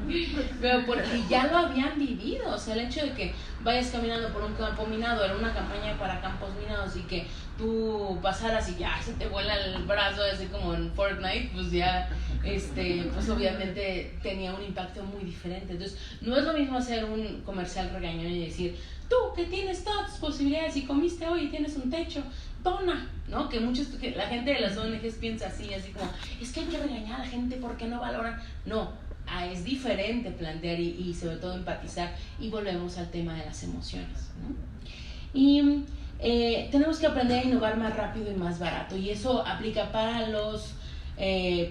Pero porque ya lo habían vivido, o sea, el hecho de que vayas caminando por un campo minado, era una campaña para campos minados, y que tú pasaras y ya se te vuela el brazo, así como en Fortnite, pues ya, pues obviamente tenía un impacto muy diferente. Entonces, no es lo mismo hacer un comercial regañón y decir, tú que tienes todas tus posibilidades y comiste hoy y tienes un techo, dona, ¿no? Que la gente de las ONGs piensa así como, es que hay que regañar a la gente porque no valoran. No, es diferente plantear y sobre todo empatizar, y volvemos al tema de las emociones, ¿no? Y tenemos que aprender a innovar más rápido y más barato, y eso aplica para los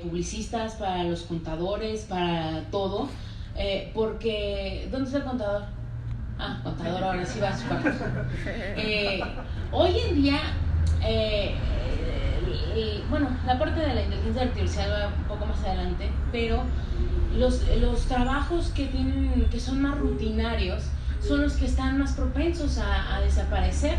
publicistas, para los contadores, para todo, porque ¿dónde está el contador? Contador, ahora sí va a su cuarto. Hoy en día, bueno, la parte de la inteligencia artificial va un poco más adelante, pero los trabajos que son más rutinarios son los que están más propensos a desaparecer.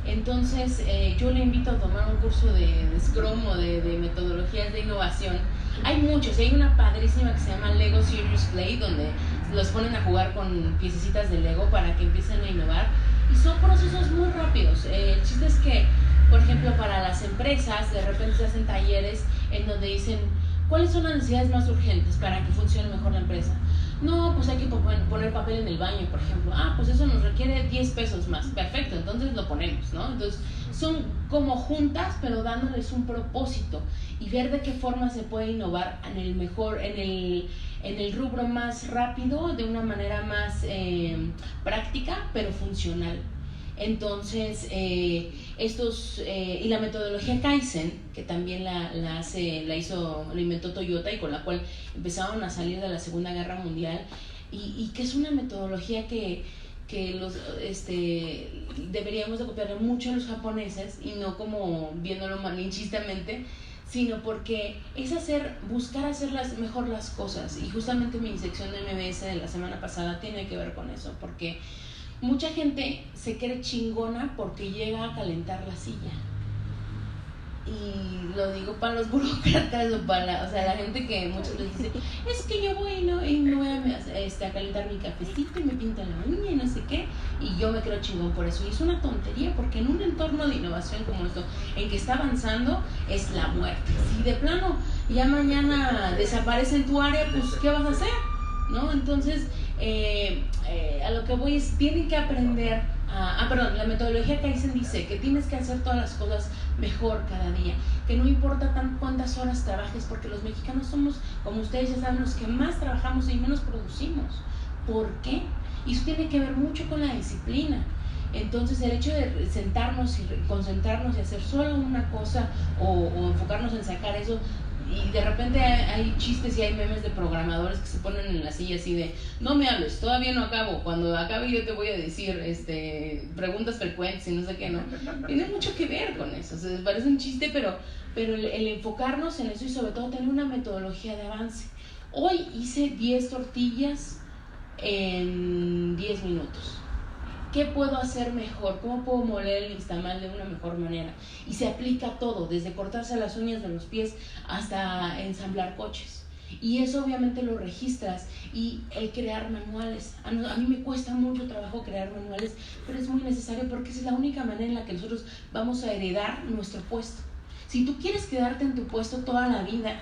Entonces, yo le invito a tomar un curso de Scrum o de metodologías de innovación. Hay muchos, y hay una padrísima que se llama Lego Serious Play, donde los ponen a jugar con piececitas de Lego para que empiecen a innovar, y son procesos muy rápidos. El chiste es que, por ejemplo, para las empresas de repente se hacen talleres en donde dicen, ¿cuáles son las necesidades más urgentes para que funcione mejor la empresa? No, pues hay que poner papel en el baño, por ejemplo. Pues eso nos requiere 10 pesos más. Perfecto, entonces lo ponemos, ¿no? Entonces son como juntas, pero dándoles un propósito, y ver de qué forma se puede innovar en el rubro más rápido, de una manera más práctica, pero funcional. Entonces, y la metodología Kaizen, que también la inventó Toyota, y con la cual empezaron a salir de la Segunda Guerra Mundial, y que es una metodología que deberíamos de copiarle mucho a los japoneses, y no como viéndolo malinchistamente, sino porque es buscar hacer mejor las cosas. Y justamente mi sección de MBS de la semana pasada tiene que ver con eso, porque mucha gente se cree chingona porque llega a calentar la silla. Y lo digo para los burócratas, o sea, la gente que muchos les dice, es que yo voy y me voy a calentar mi cafecito y me pinto la uña y no sé qué, y yo me creo chingón por eso. Y es una tontería, porque en un entorno de innovación como esto, en que está avanzando, es la muerte. Si de plano ya mañana desaparece en tu área, pues ¿qué vas a hacer? ¿No? Entonces, a lo que voy es, tienen que aprender la metodología Kaizen dice que tienes que hacer todas las cosas mejor cada día, que no importa cuántas horas trabajes, porque los mexicanos somos, como ustedes ya saben, los que más trabajamos y menos producimos. ¿Por qué? Y eso tiene que ver mucho con la disciplina. Entonces, el hecho de sentarnos y concentrarnos y hacer solo una cosa, o enfocarnos en sacar eso. Y de repente hay chistes y hay memes de programadores que se ponen en la silla así de, no me hables, todavía no acabo, cuando acabe yo te voy a decir preguntas frecuentes y no sé qué, ¿no? Tiene mucho que ver con eso. O sea, parece un chiste, pero el enfocarnos en eso, y sobre todo tener una metodología de avance. Hoy hice 10 tortillas en 10 minutos. ¿Qué puedo hacer mejor? ¿Cómo puedo moler el nixtamal de una mejor manera? Y se aplica a todo, desde cortarse las uñas de los pies hasta ensamblar coches. Y eso obviamente lo registras. Y el crear manuales. A mí me cuesta mucho trabajo crear manuales, pero es muy necesario, porque es la única manera en la que nosotros vamos a heredar nuestro puesto. Si tú quieres quedarte en tu puesto toda la vida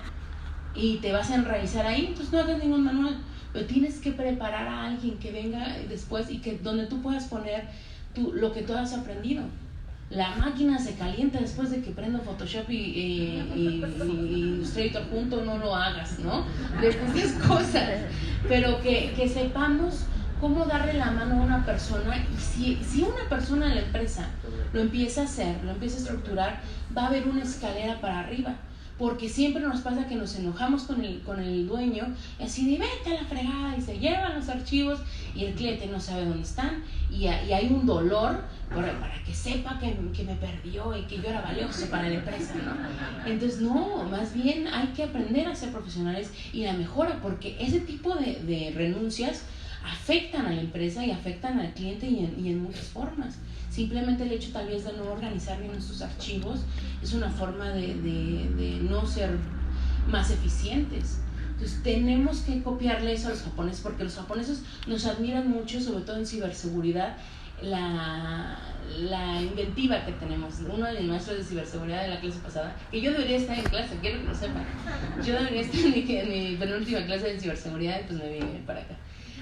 y te vas a enraizar ahí, entonces no hagas ningún manual. Pero tienes que preparar a alguien que venga después, y donde tú puedas poner lo que tú has aprendido. la máquina se calienta después de que prendo Photoshop y Illustrator junto, no lo hagas, ¿no? De esas cosas, pero que sepamos cómo darle la mano a una persona, y si una persona en la empresa lo empieza a hacer, lo empieza a estructurar, va a haber una escalera para arriba, porque siempre nos pasa que nos enojamos con el dueño, y así de vete a la fregada, y se llevan los archivos y el cliente no sabe dónde están, y hay un dolor para que sepa que me perdió y que yo era valioso para la empresa, ¿no? Entonces no, más bien hay que aprender a ser profesionales y la mejora, porque ese tipo de renuncias afectan a la empresa y afectan al cliente y en muchas formas. Simplemente el hecho tal vez de no organizar bien sus archivos es una forma de no ser más eficientes. Entonces tenemos que copiarle eso a los japoneses, porque los japoneses nos admiran mucho, sobre todo en ciberseguridad, la inventiva que tenemos. Uno de los maestros de ciberseguridad de la clase pasada, que yo debería estar en clase, quiero que lo sepan, yo debería estar en mi penúltima clase de ciberseguridad y pues me vine para acá.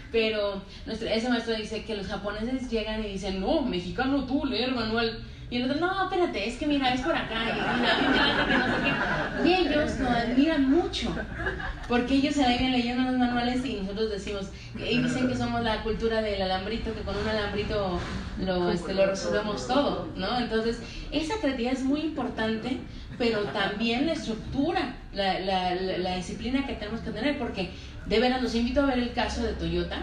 Pero ese maestro dice que los japoneses llegan y dicen, no, mexicano tú, leer manual. Y el otro, no, espérate, es que mira, es por acá. Y ellos nos admiran mucho, porque ellos se la vienen leyendo los manuales y nosotros decimos, y dicen que somos la cultura del alambrito, que con un alambrito lo resolvemos todo, ¿no? Entonces, esa creatividad es muy importante, pero también la estructura, la disciplina que tenemos que tener, porque de veras los invito a ver el caso de Toyota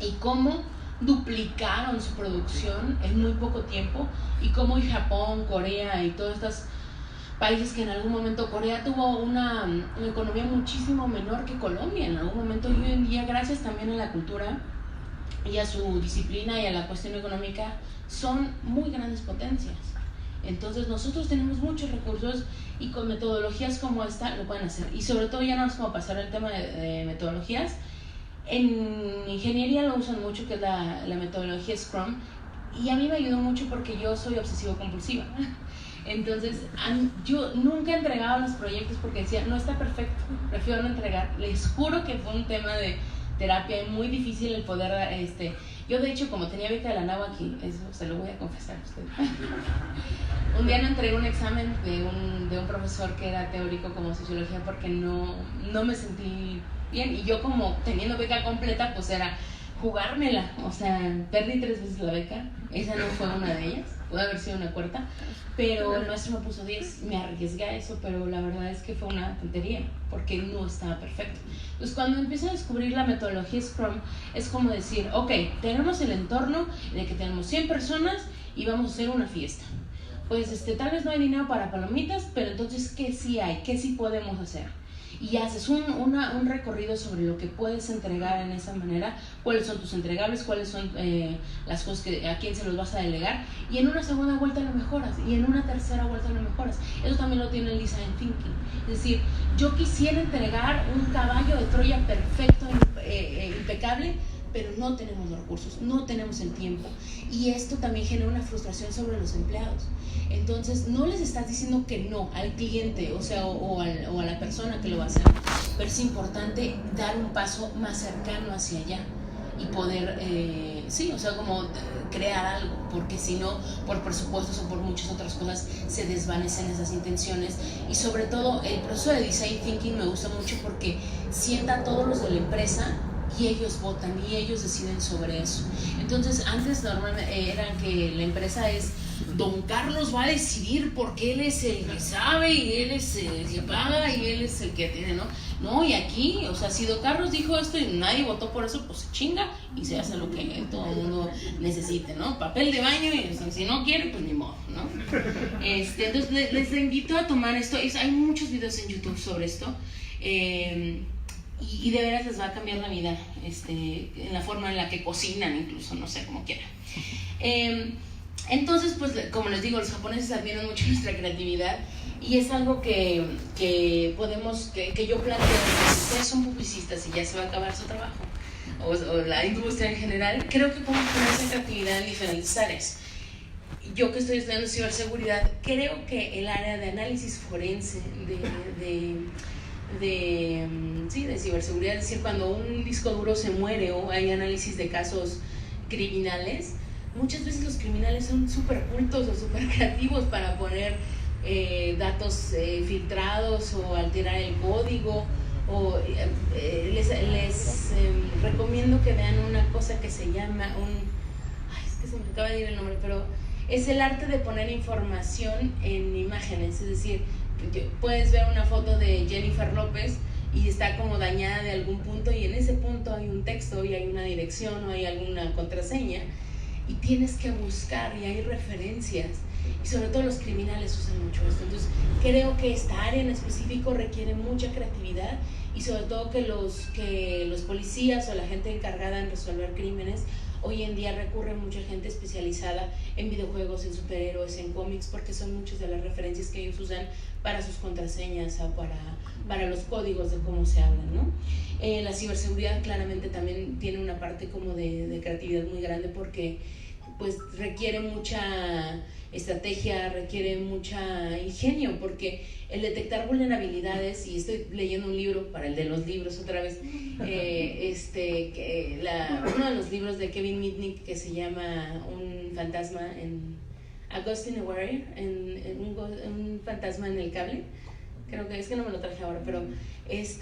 y cómo duplicaron su producción en muy poco tiempo, y cómo Japón, Corea y todos estos países que en algún momento, Corea tuvo una economía muchísimo menor que Colombia en algún momento, y hoy en día, gracias también a la cultura y a su disciplina y a la cuestión económica, son muy grandes potencias. Entonces nosotros tenemos muchos recursos, y con metodologías como esta lo pueden hacer. Y sobre todo, ya no es como pasar el tema de metodologías, en ingeniería lo usan mucho, que es la metodología Scrum, y a mí me ayudó mucho porque yo soy obsesivo compulsiva. Entonces yo nunca entregaba los proyectos porque decía, no está perfecto, prefiero no entregar. Les juro que fue un tema de terapia muy difícil el poder, yo de hecho, como tenía beca de la NAWA aquí, eso se lo voy a confesar a ustedes. Un día no entregué un examen de un profesor que era teórico como sociología, porque no me sentí bien, y yo, como teniendo beca completa, pues era jugármela. O sea, perdí 3 veces la beca, esa no fue una de ellas, puede haber sido una cuarta, pero el maestro me puso 10, me arriesgué a eso, pero la verdad es que fue una tontería, porque no estaba perfecto. Entonces, cuando empiezo a descubrir la metodología Scrum, es como decir, ok, tenemos el entorno de que tenemos 100 personas y vamos a hacer una fiesta. Pues tal vez no hay dinero para palomitas, pero entonces, ¿qué sí hay? ¿Qué sí podemos hacer? Y haces un recorrido sobre lo que puedes entregar en esa manera, cuáles son tus entregables, cuáles son las cosas a quién se los vas a delegar, y en una segunda vuelta lo mejoras, y en una tercera vuelta lo mejoras. Eso también lo tiene el design thinking. Es decir, yo quisiera entregar un caballo de Troya perfecto, impecable, pero no tenemos los recursos, no tenemos el tiempo, y esto también genera una frustración sobre los empleados. Entonces no les estás diciendo que no al cliente, o sea, o a la persona que lo va a hacer, pero es importante dar un paso más cercano hacia allá y poder, o sea, como crear algo, porque si no, por presupuestos o por muchas otras cosas, se desvanecen esas intenciones. Y sobre todo, el proceso de design thinking me gusta mucho porque sienta a todos los de la empresa y ellos votan y ellos deciden sobre eso. Entonces, antes normalmente era que la empresa es Don Carlos va a decidir porque él es el que sabe y él es el que paga y él es el que tiene, ¿no? No, y aquí, o sea, si Don Carlos dijo esto y nadie votó por eso, pues se chinga y se hace lo que todo el mundo necesite, ¿no? Papel de baño, y si no quiere, pues ni modo, ¿no? Entonces les invito a tomar esto. Hay muchos videos en YouTube sobre esto. Y de veras les va a cambiar la vida, en la forma en la que cocinan, incluso, no sé, como quieran. Entonces, pues, como les digo, los japoneses admiran mucho nuestra creatividad, y es algo que yo planteo. Si ustedes son publicistas y ya se va a acabar su trabajo, o la industria en general, creo que podemos poner esa creatividad en diferentes áreas. Yo, que estoy estudiando ciberseguridad, creo que el área de análisis forense, de ciberseguridad, es decir, cuando un disco duro se muere o hay análisis de casos criminales, muchas veces los criminales son súper cultos o súper creativos para poner datos filtrados o alterar el código. O les recomiendo que vean una cosa que se llama es que se me acaba de ir el nombre, pero es el arte de poner información en imágenes. Es decir, puedes ver una foto de Jennifer López y está como dañada de algún punto, y en ese punto hay un texto y hay una dirección o hay alguna contraseña, y tienes que buscar, y hay referencias, y sobre todo los criminales usan mucho esto. Entonces creo que esta área en específico requiere mucha creatividad, y sobre todo que los policías o la gente encargada en resolver crímenes hoy en día recurre mucha gente especializada en videojuegos, en superhéroes, en cómics, porque son muchas de las referencias que ellos usan para sus contraseñas o para los códigos de cómo se hablan, ¿no? La ciberseguridad claramente también tiene una parte como de creatividad muy grande, porque pues requiere mucha estrategia, requiere mucha ingenio, porque el detectar vulnerabilidades, y estoy leyendo un libro, para el de los libros otra vez, uno de los libros de Kevin Mitnick que se llama Un fantasma en A Ghost in the Wire, un fantasma en el cable, creo que es que no me lo traje ahora, pero es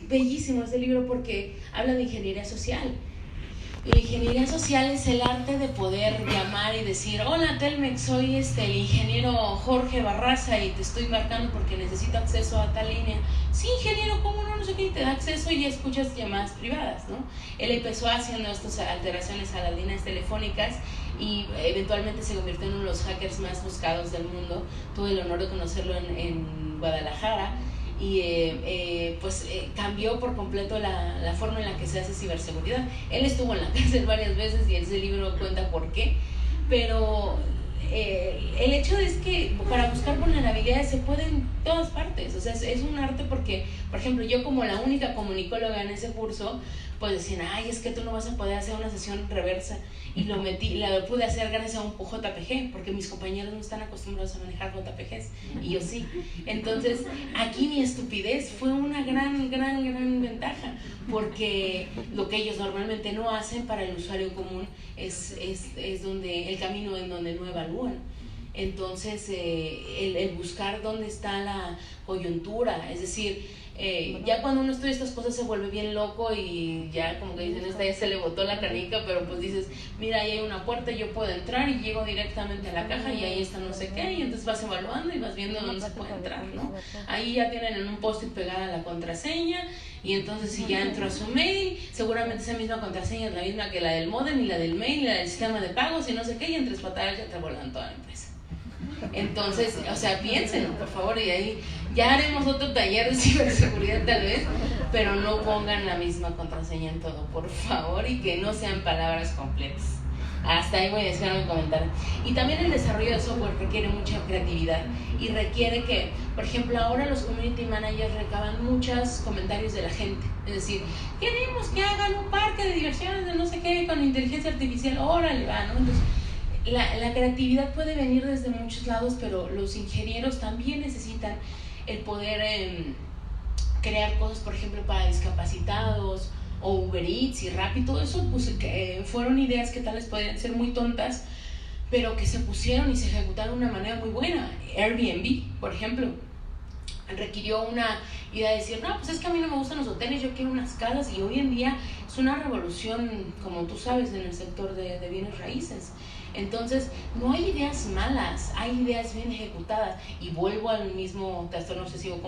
bellísimo este libro porque habla de ingeniería social. La ingeniería social es el arte de poder llamar y decir: hola Telmex, soy el ingeniero Jorge Barraza y te estoy marcando porque necesito acceso a tal línea. Sí, ingeniero, ¿cómo no? No sé qué, y te da acceso y escuchas llamadas privadas, ¿no? Él empezó haciendo estas alteraciones a las líneas telefónicas y eventualmente se convirtió en uno de los hackers más buscados del mundo. Tuve el honor de conocerlo en Guadalajara. Y cambió por completo la forma en la que se hace ciberseguridad. Él estuvo en la cárcel varias veces y ese libro cuenta por qué, pero el hecho es que para buscar vulnerabilidades se puede en todas partes. O sea, es un arte, porque, por ejemplo, yo como la única comunicóloga en ese curso, pues decían: ay, es que tú no vas a poder hacer una sesión reversa, y la pude hacer gracias a un JPG, porque mis compañeros no están acostumbrados a manejar JPGs y yo sí. Entonces aquí mi estupidez fue una gran ventaja, porque lo que ellos normalmente no hacen para el usuario común es donde el camino en donde no evalúan. Entonces el buscar dónde está la coyuntura, es decir, ya cuando uno estudia estas cosas se vuelve bien loco y ya como que dicen: esta ya se le botó la canica, pero pues dices: mira, ahí hay una puerta, yo puedo entrar y llego directamente a la caja y ahí está no sé qué, y entonces vas evaluando y vas viendo dónde se puede entrar, ¿no? Ahí ya tienen en un post-it pegada la contraseña, y entonces si ya entro a su mail, seguramente esa misma contraseña es la misma que la del modem y la del mail y la del sistema de pagos y no sé qué, y en 3 patadas ya te volan toda la empresa. Entonces, o sea, piénsenlo, por favor, y ahí ya haremos otro taller de ciberseguridad tal vez, pero no pongan la misma contraseña en todo, por favor, y que no sean palabras completas. Hasta ahí voy a dejar mi comentario. Y también el desarrollo de software requiere mucha creatividad y requiere que, por ejemplo, ahora los community managers recaban muchos comentarios de la gente. Es decir, queremos que hagan un parque de diversiones de no sé qué con inteligencia artificial, órale, va, ¿no? Entonces, la creatividad puede venir desde muchos lados, pero los ingenieros también necesitan el poder crear cosas, por ejemplo, para discapacitados, o Uber Eats y Rappi. Todo eso pues, fueron ideas que tal vez podrían ser muy tontas, pero que se pusieron y se ejecutaron de una manera muy buena. Airbnb, por ejemplo, requirió una idea de decir: no, pues es que a mí no me gustan los hoteles, yo quiero unas casas, y hoy en día es una revolución, como tú sabes, en el sector de bienes raíces. Entonces, no hay ideas malas, hay ideas bien ejecutadas. Y vuelvo al mismo trastorno obsesivo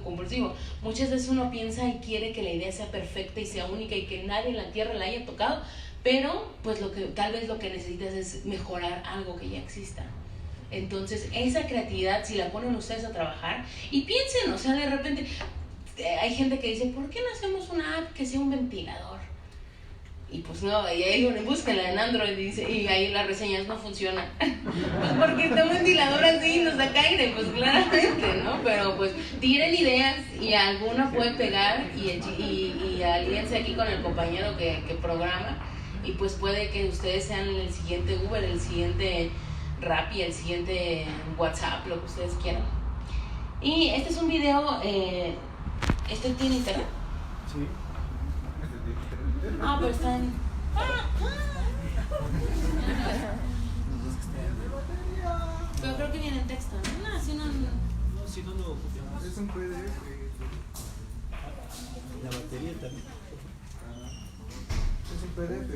compulsivo. Muchas veces uno piensa y quiere que la idea sea perfecta y sea única y que nadie en la tierra la haya tocado, pero pues tal vez lo que necesitas es mejorar algo que ya exista. Entonces, esa creatividad, si la ponen ustedes a trabajar, y piensen, o sea, de repente hay gente que dice: ¿por qué no hacemos una app que sea un ventilador? Y pues no, y ahí búsquenla en Android y ahí las reseñas no funcionan. Pues porque está un ventilador así y nos saca aire, pues claramente, ¿no? Pero pues tiren ideas y alguna puede pegar y alíense aquí con el compañero que programa, y pues puede que ustedes sean el siguiente Uber, el siguiente Rappi, el siguiente WhatsApp, lo que ustedes quieran. Y este es un video, ¿este tiene internet? Sí. Ah, pero está en... Pero creo que viene en texto, ¿no? No, si no, No, si no lo copiamos. Es un PDF. La batería también. Es un PDF.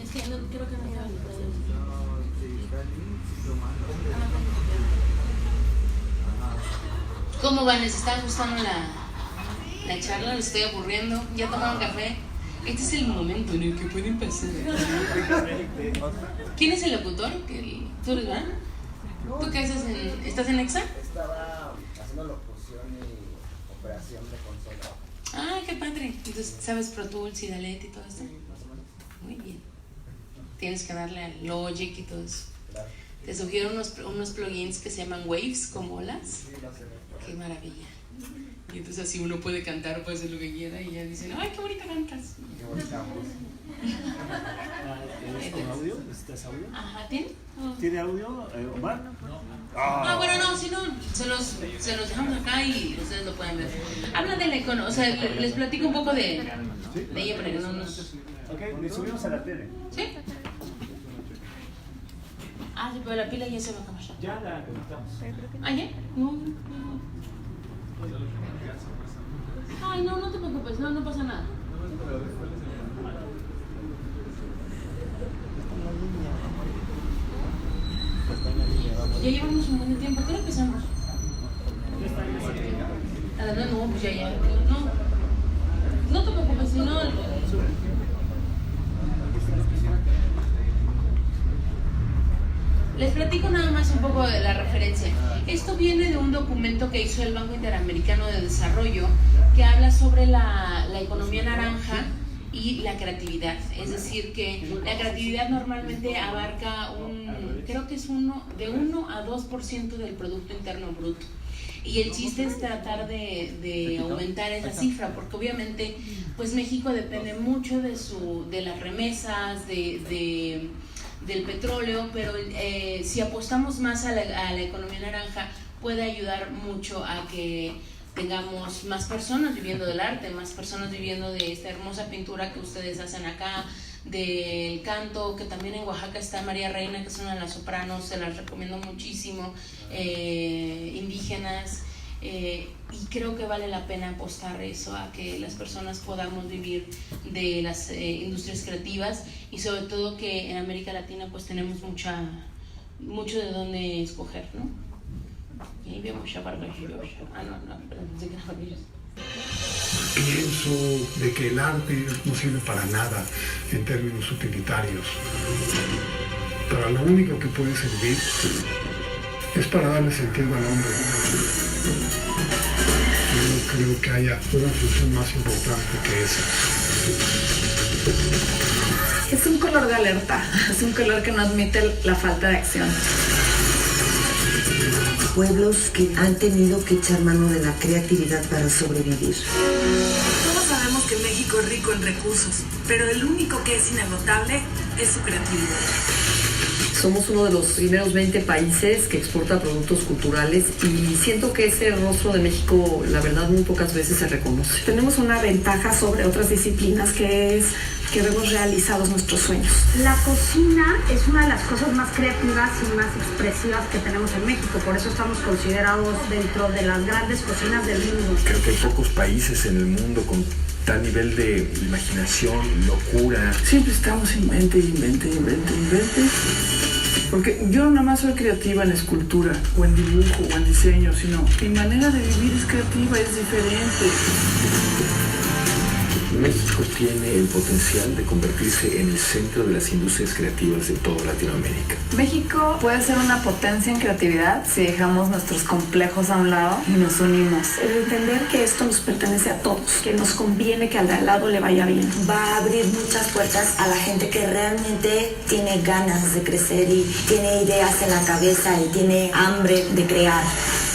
es que no, creo que no me va a No, si está el link, si lo mando. ¿Cómo van? ¿Les está gustando la charla? ¿Les estoy aburriendo? ¿Ya tomaron café? Este es el momento en el que pueden pasar. ¿Quién es el locutor? ¿Tú eres, verdad? ¿Tú qué haces estás en EXA? Estaba haciendo locución y operación de consola. Ah, qué padre. Entonces, ¿sabes Pro Tools y Dalet y todo esto? Más o menos. Muy bien. Tienes que darle al Logic y todo eso. Claro. Te sugiero unos plugins que se llaman Waves, como olas. Sí, lo sé. Qué maravilla. Y entonces así uno puede cantar, puede hacer lo que quiera y ya dicen, ¡ay, qué bonita cantas! Qué bonita voz. ¿Es con audio? ¿Necesitas audio? Ajá, ¿tiene? Oh. ¿Tiene audio, Omar? Ah, bueno, no, si no, se los dejamos acá y ustedes lo pueden ver. Habla de la economía, o sea, les platico un poco de ella para que no nos... Ok, le subimos a la tele. ¿Sí? Ah, sí, pero la pila ya se va a acabar. Ya la conectamos. ¿Ah, ya? No. Ay, no te preocupes, no pasa nada. Ya llevamos un buen de tiempo, ¿qué hora empezamos? A las 9, no, pues ya. No te preocupes, si no... Les platico nada más un poco de la referencia. Esto viene de un documento que hizo el Banco Interamericano de Desarrollo que habla sobre la economía naranja y la creatividad. Es decir, que la creatividad normalmente abarca creo que es de 1 a 2% del Producto Interno Bruto. Y el chiste es tratar de aumentar esa cifra, porque obviamente pues México depende mucho de las remesas, del petróleo, pero si apostamos más a la economía naranja puede ayudar mucho a que tengamos más personas viviendo del arte, más personas viviendo de esta hermosa pintura que ustedes hacen acá, del canto, que también en Oaxaca está María Reina, que es una de las sopranos, se las recomiendo muchísimo, indígenas, y creo que vale la pena apostar eso, a que las personas podamos vivir de las industrias creativas, y sobre todo que en América Latina pues tenemos mucho de dónde escoger, ¿no? Y ahí vemos perdón, pensé que era ellos. Pienso de que el arte no sirve para nada en términos utilitarios. Para lo único que puede servir es para darle sentido al hombre. Yo no creo que haya una función más importante que esa. Es un color de alerta, es un color que no admite la falta de acción. Pueblos que han tenido que echar mano de la creatividad para sobrevivir. Todos sabemos que México es rico en recursos, pero el único que es inagotable es su creatividad. Somos uno de los primeros 20 países que exporta productos culturales y siento que ese rostro de México, la verdad, muy pocas veces se reconoce. Tenemos una ventaja sobre otras disciplinas que es que vemos realizados nuestros sueños. La cocina es una de las cosas más creativas y más expresivas que tenemos en México, por eso estamos considerados dentro de las grandes cocinas del mundo. Creo que hay pocos países en el mundo con tal nivel de imaginación, locura. Siempre estamos invente. Porque yo no nada más soy creativa en escultura, o en dibujo, o en diseño, sino mi manera de vivir es creativa, es diferente. México tiene el potencial de convertirse en el centro de las industrias creativas de toda Latinoamérica. México puede ser una potencia en creatividad si dejamos nuestros complejos a un lado y nos unimos. El entender que esto nos pertenece a todos, que nos conviene que al de al lado le vaya bien. Va a abrir muchas puertas a la gente que realmente tiene ganas de crecer y tiene ideas en la cabeza y tiene hambre de crear.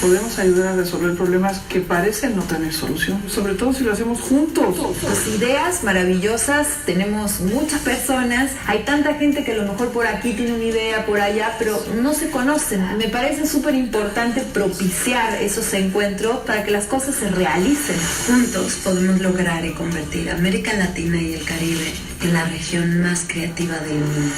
podemos ayudar a resolver problemas que parecen no tener solución, sobre todo si lo hacemos juntos. Pues ideas maravillosas, tenemos muchas personas, hay tanta gente que a lo mejor por aquí tiene una idea, por allá, pero no se conocen. Me parece súper importante propiciar esos encuentros para que las cosas se realicen. Juntos podemos lograr y convertir a América Latina y el Caribe en la región más creativa del mundo.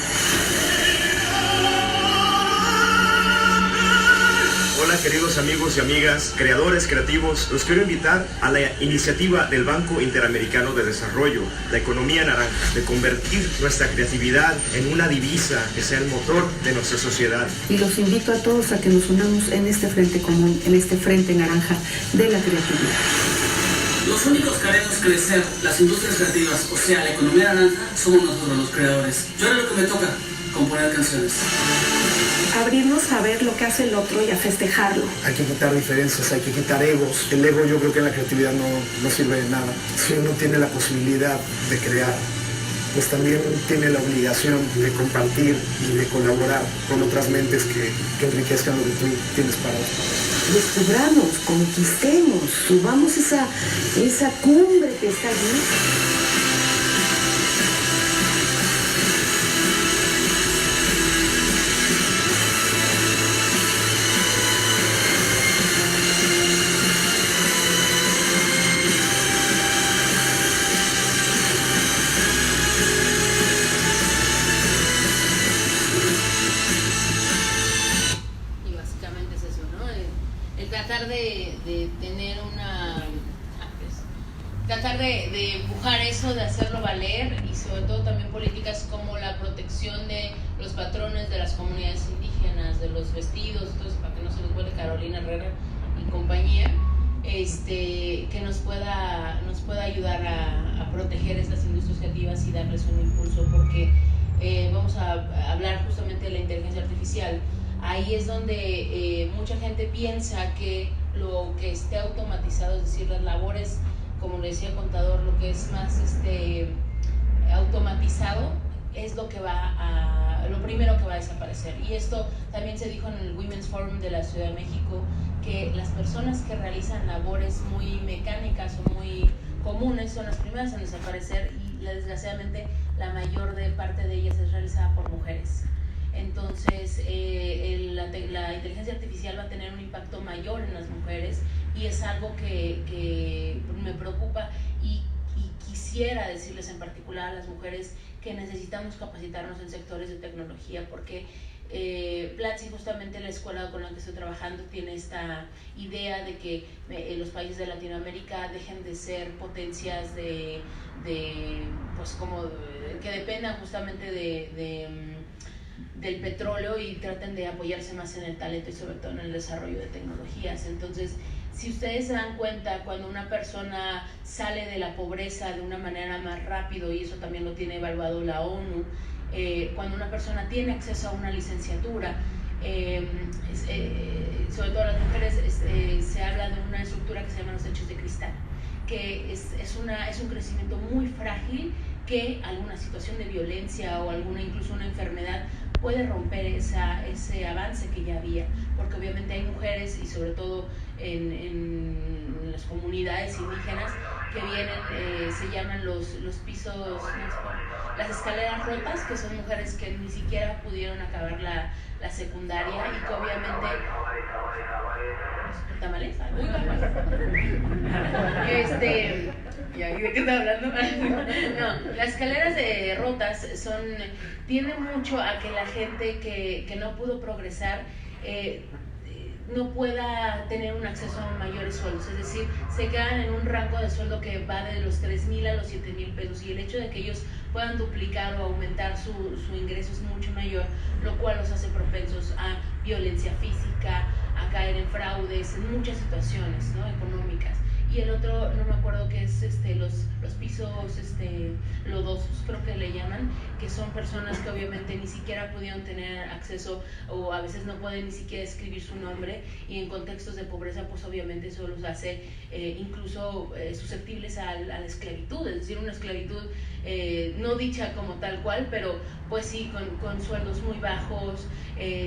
Hola queridos amigos y amigas, creadores creativos, los quiero invitar a la iniciativa del Banco Interamericano de Desarrollo, la economía naranja, de convertir nuestra creatividad en una divisa que sea el motor de nuestra sociedad. Y los invito a todos a que nos unamos en este frente común, en este frente naranja de la creatividad. Los únicos que haremos crecer las industrias creativas, o sea, la economía naranja, somos nosotros los creadores. Yo haré lo que me toca, componer canciones. Abrirnos a ver lo que hace el otro y a festejarlo. Hay que quitar diferencias, hay que quitar egos. El ego yo creo que en la creatividad no sirve de nada. Si uno tiene la posibilidad de crear, pues también tiene la obligación de compartir y de colaborar con otras mentes que enriquezcan lo que tú tienes para otros. Descubramos, conquistemos, subamos esa cumbre que está allí. De empujar eso, de hacerlo valer y sobre todo también políticas como la protección de los patrones de las comunidades indígenas, de los vestidos, entonces para que no se nos vuelve Carolina Herrera y compañía, que nos pueda ayudar a proteger estas industrias creativas y darles un impulso, porque vamos a hablar justamente de la inteligencia artificial. Ahí es donde mucha gente piensa que lo que esté automatizado, es decir, las labores, como le decía el contador, lo que es más automatizado es lo primero que va a desaparecer. Y esto también se dijo en el Women's Forum de la Ciudad de México, que las personas que realizan labores muy mecánicas o muy comunes son las primeras en desaparecer, y desgraciadamente la mayor parte de ellas es realizada por mujeres. Entonces la inteligencia artificial va a tener un impacto mayor en las mujeres, y es algo que me preocupa, y quisiera decirles en particular a las mujeres que necesitamos capacitarnos en sectores de tecnología, porque Platzi, justamente la escuela con la que estoy trabajando, tiene esta idea de que los países de Latinoamérica dejen de ser potencias pues como que dependan justamente del petróleo, y traten de apoyarse más en el talento y sobre todo en el desarrollo de tecnologías. Entonces, si ustedes se dan cuenta, cuando una persona sale de la pobreza de una manera más rápido, y eso también lo tiene evaluado la ONU, cuando una persona tiene acceso a una licenciatura, sobre todo las mujeres, se habla de una estructura que se llama los techos de cristal, que es un crecimiento muy frágil, que alguna situación de violencia o incluso una enfermedad puede romper ese avance que ya había, porque obviamente hay mujeres, y sobre todo en las comunidades indígenas, que vienen, se llaman los pisos, las escaleras rotas, que son mujeres que ni siquiera pudieron acabar la secundaria, y que obviamente tamales, ¿y de qué estaba hablando? No, las escaleras rotas tienden mucho a que la gente que no pudo progresar no pueda tener un acceso a mayores sueldos, es decir, se quedan en un rango de sueldo que va de los 3,000 a los 7,000 pesos, y el hecho de que ellos puedan duplicar o aumentar su ingreso es mucho mayor, lo cual los hace propensos a violencia física, a caer en fraudes, en muchas situaciones, ¿no?, económicas. Y el otro, no me acuerdo qué es, los pisos lodosos, creo que le llaman, que son personas que obviamente ni siquiera pudieron tener acceso, o a veces no pueden ni siquiera escribir su nombre, y en contextos de pobreza pues obviamente eso los hace incluso susceptibles a la esclavitud, es decir, una esclavitud no dicha como tal cual, pero pues sí, con sueldos muy bajos,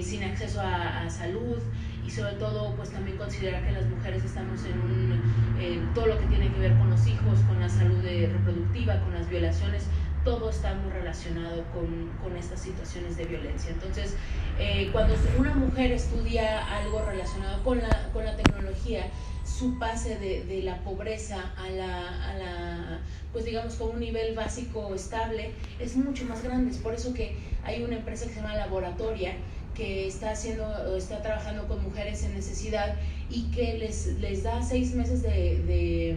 sin acceso a salud, y sobre todo pues también considerar que las mujeres estamos en todo lo que tiene que ver con los hijos, con la salud reproductiva, con las violaciones. Todo está muy relacionado con estas situaciones de violencia. Entonces, cuando una mujer estudia algo relacionado con la tecnología, su pase de la pobreza a la pues digamos con un nivel básico estable es mucho más grande. Es por eso que hay una empresa que se llama Laboratoria, que está trabajando con mujeres en necesidad y que les da 6 meses de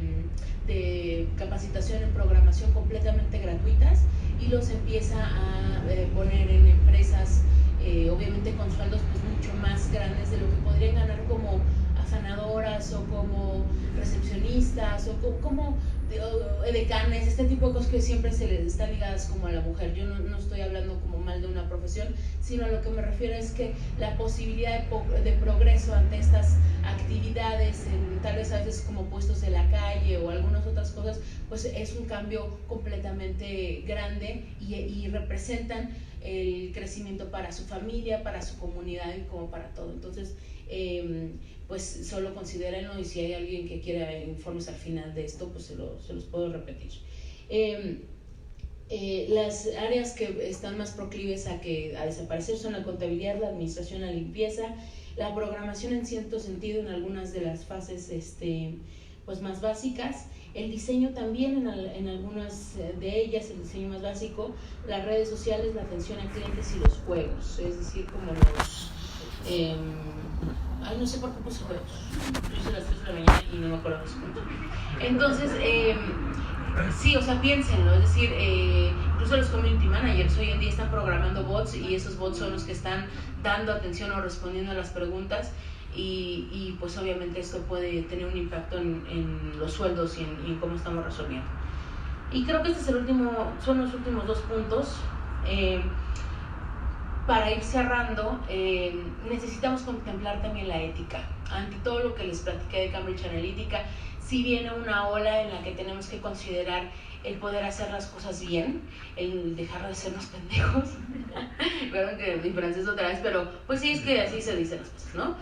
capacitación en programación completamente gratuitas y los empieza a poner en empresas, obviamente con sueldos pues mucho más grandes de lo que podrían ganar como afanadoras o como recepcionistas o como edecanes, este tipo de cosas que siempre se les están ligadas como a la mujer. Yo no estoy hablando como mal de una profesión, sino a lo que me refiero es que la posibilidad de progreso ante estas actividades, tal vez a veces como puestos de la calle o algunas otras cosas, pues es un cambio completamente grande y representan el crecimiento para su familia, para su comunidad y como para todo. Entonces, pues solo considérenlo, y si hay alguien que quiera informes al final de esto, pues se los puedo repetir. Las áreas que están más proclives a desaparecer son la contabilidad, la administración, la limpieza, la programación en cierto sentido en algunas de las fases pues más básicas, el diseño también en algunas de ellas, el diseño más básico, las redes sociales, la atención a clientes y los juegos, es decir, como los... no sé por qué puse juegos, yo hice las 3 de la mañana y no me acuerdo los puntos. Entonces, sí, o sea, piénsenlo, es decir, incluso los community managers hoy en día están programando bots y esos bots son los que están dando atención o respondiendo a las preguntas y pues obviamente esto puede tener un impacto en los sueldos y en cómo estamos resolviendo. Y creo que son los últimos 2 puntos. Para ir cerrando, necesitamos contemplar también la ética. Ante todo lo que les platiqué de Cambridge Analytica, sí viene una ola en la que tenemos que considerar el poder hacer las cosas bien, el dejar de ser unos pendejos. Perdón que mi francés otra vez, pero pues sí, es que así se dicen las cosas, ¿no?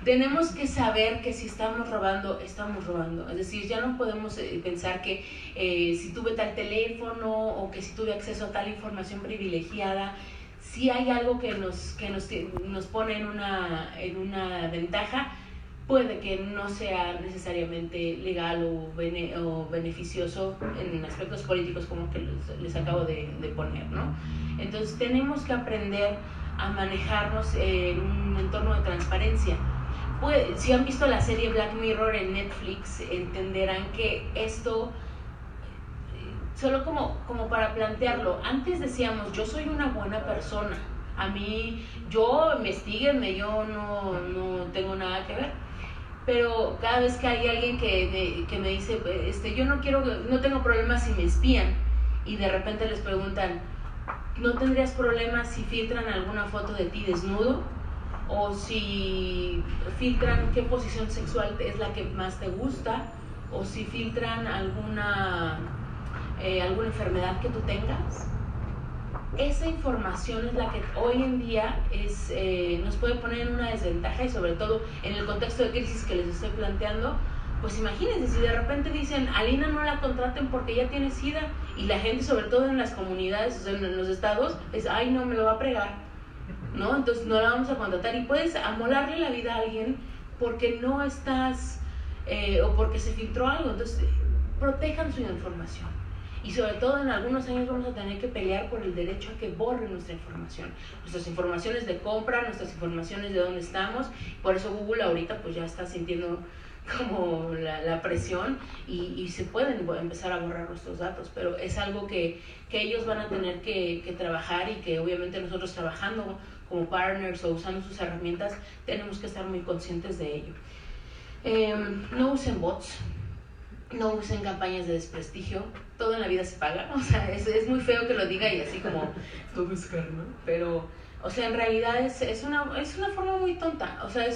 Tenemos que saber que si estamos robando, estamos robando. Es decir, ya no podemos pensar que si tuve tal teléfono o que si tuve acceso a tal información privilegiada, si hay algo que nos pone en una ventaja, puede que no sea necesariamente legal o beneficioso en aspectos políticos como que les acabo de poner, ¿no? Entonces tenemos que aprender a manejarnos en un entorno de transparencia. Si han visto la serie Black Mirror en Netflix, entenderán que esto, solo como para plantearlo, antes decíamos, yo soy una buena persona, a mí, investíguenme, yo no tengo nada que ver. Pero cada vez que hay alguien que me dice, yo no tengo problemas si me espían, y de repente les preguntan, ¿no tendrías problemas si filtran alguna foto de ti desnudo? O si filtran qué posición sexual es la que más te gusta, o si filtran alguna enfermedad que tú tengas. Esa información es la que hoy en día nos puede poner en una desventaja, y sobre todo en el contexto de crisis que les estoy planteando. Pues imagínense, si de repente dicen, a Lina no la contraten porque ya tiene SIDA, y la gente, sobre todo en las comunidades, o sea, en los estados, es, ay, no, me lo va a pregar, ¿no? Entonces no la vamos a contratar, y puedes amolarle la vida a alguien porque no estás, o porque se filtró algo. Entonces, protejan su información. Y sobre todo en algunos años vamos a tener que pelear por el derecho a que borren nuestra información, nuestras informaciones de compra, nuestras informaciones de dónde estamos. Por eso Google ahorita pues ya está sintiendo como la presión y se pueden empezar a borrar nuestros datos, pero es algo que ellos van a tener que trabajar, y que obviamente nosotros trabajando como partners o usando sus herramientas tenemos que estar muy conscientes de ello. No usen bots, no usen campañas de desprestigio. Todo en la vida se paga, o sea, es muy feo que lo diga y así como todo es caro, ¿no? Pero, o sea, en realidad es una forma muy tonta. O sea,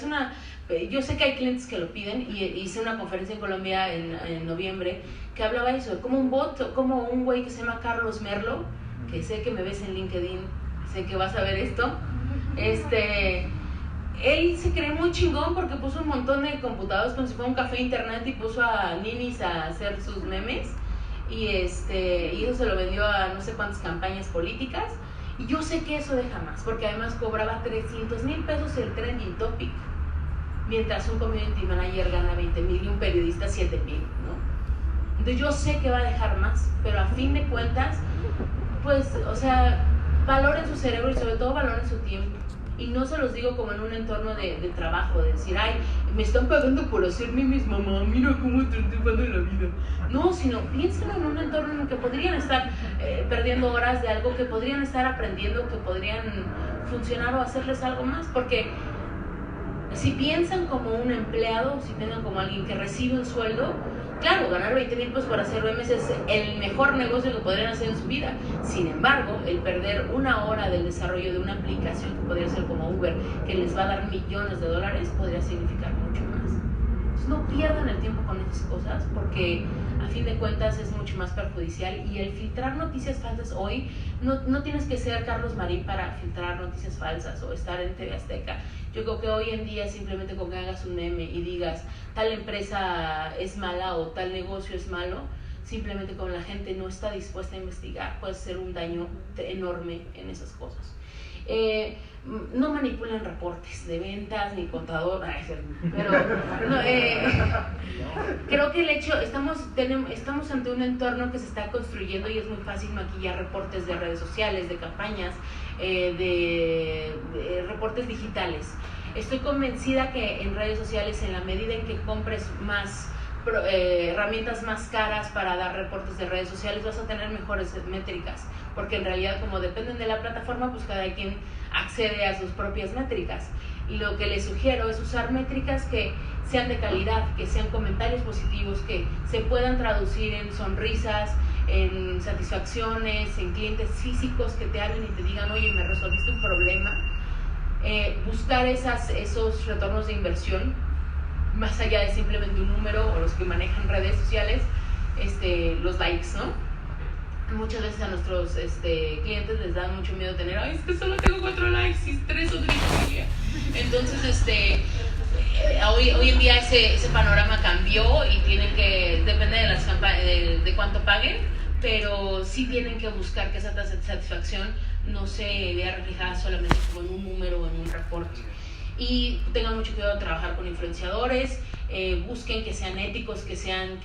yo sé que hay clientes que lo piden, y hice una conferencia en Colombia en noviembre que hablaba de eso, como un bot, como un güey que se llama Carlos Merlo, que sé que me ves en LinkedIn, sé que vas a ver esto, él se cree muy chingón porque puso un montón de computadoras como si fuera un café internet y puso a ninis a hacer sus memes y eso se lo vendió a no sé cuántas campañas políticas y yo sé que eso deja más porque además cobraba 300,000 pesos el trending topic mientras un community manager gana 20,000 y un periodista 7,000, ¿no? Entonces yo sé que va a dejar más, pero a fin de cuentas pues, o sea, valoren su cerebro y sobre todo valoren su tiempo. Y no se los digo como en un entorno de trabajo, de decir, ay, me están pagando por hacer memes, mamá, mira cómo estoy triunfando en la vida. No, sino piensen en un entorno en el que podrían estar perdiendo horas de algo, que podrían estar aprendiendo, que podrían funcionar o hacerles algo más. Porque si piensan como un empleado, si piensan como alguien que recibe un sueldo, claro, ganar 20,000 pesos por hacer memes es el mejor negocio que podrían hacer en su vida. Sin embargo, el perder una hora del desarrollo de una aplicación que podría ser como Uber, que les va a dar millones de dólares, podría significar mucho más. Entonces, no pierdan el tiempo con esas cosas porque a fin de cuentas es mucho más perjudicial y el filtrar noticias falsas hoy, no tienes que ser Carlos Marín para filtrar noticias falsas o estar en TV Azteca. Yo creo que hoy en día simplemente con que hagas un meme y digas tal empresa es mala o tal negocio es malo, simplemente con la gente no está dispuesta a investigar, puede ser un daño enorme en esas cosas. No manipulen reportes de ventas ni contador, pero no, creo que el hecho, estamos ante un entorno que se está construyendo y es muy fácil maquillar reportes de redes sociales, de campañas, de reportes digitales. Estoy convencida que en redes sociales, en la medida en que compres más herramientas más caras para dar reportes de redes sociales, vas a tener mejores métricas, porque en realidad como dependen de la plataforma, pues cada quien accede a sus propias métricas. Y lo que les sugiero es usar métricas que sean de calidad, que sean comentarios positivos, que se puedan traducir en sonrisas, en satisfacciones, en clientes físicos que te hablen y te digan, oye, me resolviste un problema. Buscar esos retornos de inversión más allá de simplemente un número o los que manejan redes sociales, los likes, ¿no? Muchas veces a nuestros clientes les da mucho miedo tener, ay, es que solo tengo 4 likes y 3 o 3 familia. Entonces, hoy en día ese panorama cambió y tienen que, depende de las de cuánto paguen, pero sí tienen que buscar que esa tasa de satisfacción no se vea reflejada solamente como en un número o en un reporte. Y tengan mucho cuidado de trabajar con influenciadores, busquen que sean éticos, que sean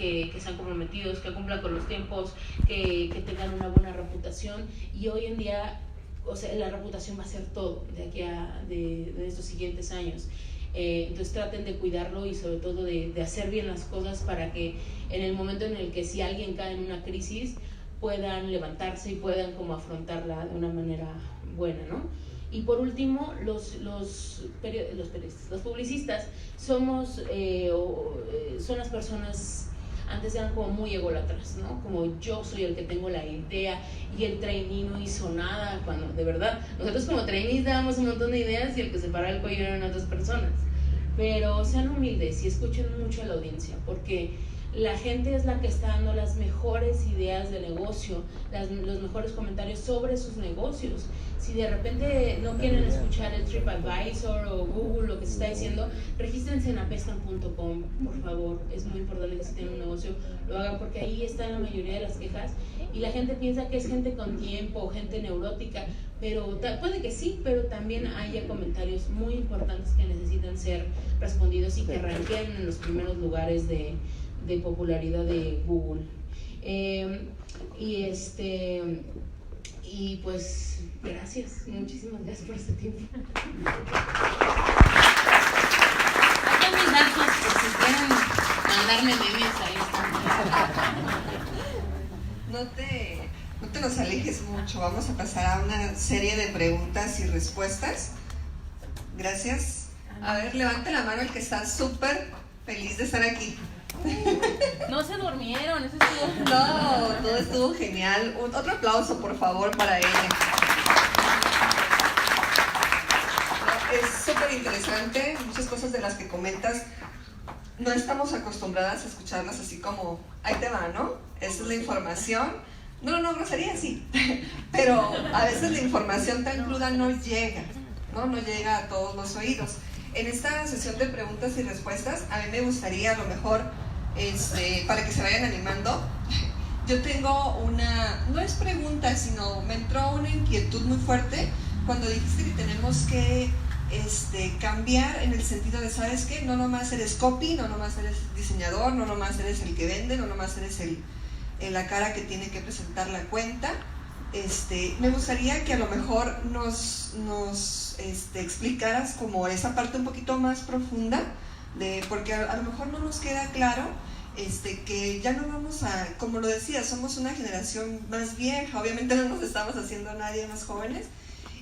comprometidos, que cumplan con los tiempos, que tengan una buena reputación. Y hoy en día, o sea, la reputación va a ser todo de aquí de estos siguientes años. Entonces traten de cuidarlo y sobre todo de hacer bien las cosas para que en el momento en el que si alguien cae en una crisis puedan levantarse y puedan como afrontarla de una manera buena, ¿no? Y por último, los publicistas son las personas, antes eran como muy ególatras, ¿no? Como yo soy el que tengo la idea y el trainee no hizo nada, cuando de verdad, nosotros como trainees dábamos un montón de ideas y el que se paraba el cuello eran otras personas. Pero sean humildes y escuchen mucho a la audiencia, porque la gente es la que está dando las mejores ideas de negocio, los mejores comentarios sobre sus negocios. Si de repente no quieren escuchar el TripAdvisor o Google, lo que se está diciendo, regístrense en apestan.com, por favor. Es muy importante que si tienen un negocio lo hagan, porque ahí están la mayoría de las quejas y la gente piensa que es gente con tiempo, gente neurótica, pero puede que sí, pero también haya comentarios muy importantes que necesitan ser respondidos y que ranqueen en los primeros lugares de popularidad de Google. Y pues gracias, muchísimas gracias por este tiempo. Acá mis datos, por si quieren mandarme memes, ahí están. No te nos alejes mucho, vamos a pasar a una serie de preguntas y respuestas. Gracias. A ver, levante la mano el que está súper feliz de estar aquí. No se durmieron, eso estuvo... No, todo estuvo genial. Otro aplauso, por favor, para ella. Es súper interesante, muchas cosas de las que comentas no estamos acostumbradas a escucharlas así como, ahí te va, ¿no? Esa es la información. No, grosería sí, pero a veces la información tan cruda no llega, ¿no? No llega a todos los oídos. en esta sesión de preguntas y respuestas, a mí me gustaría a lo mejor, para que se vayan animando, yo tengo una, no es pregunta, sino me entró una inquietud muy fuerte cuando dijiste que tenemos que cambiar en el sentido de, ¿sabes qué? No nomás eres copy, no nomás eres diseñador, no nomás eres el que vende, no nomás eres la cara que tiene que presentar la cuenta. Me gustaría que a lo mejor nos explicaras como esa parte un poquito más profunda, porque a lo mejor no nos queda claro que ya no vamos a, como lo decía, somos una generación más vieja, obviamente no nos estamos haciendo nadie más jóvenes,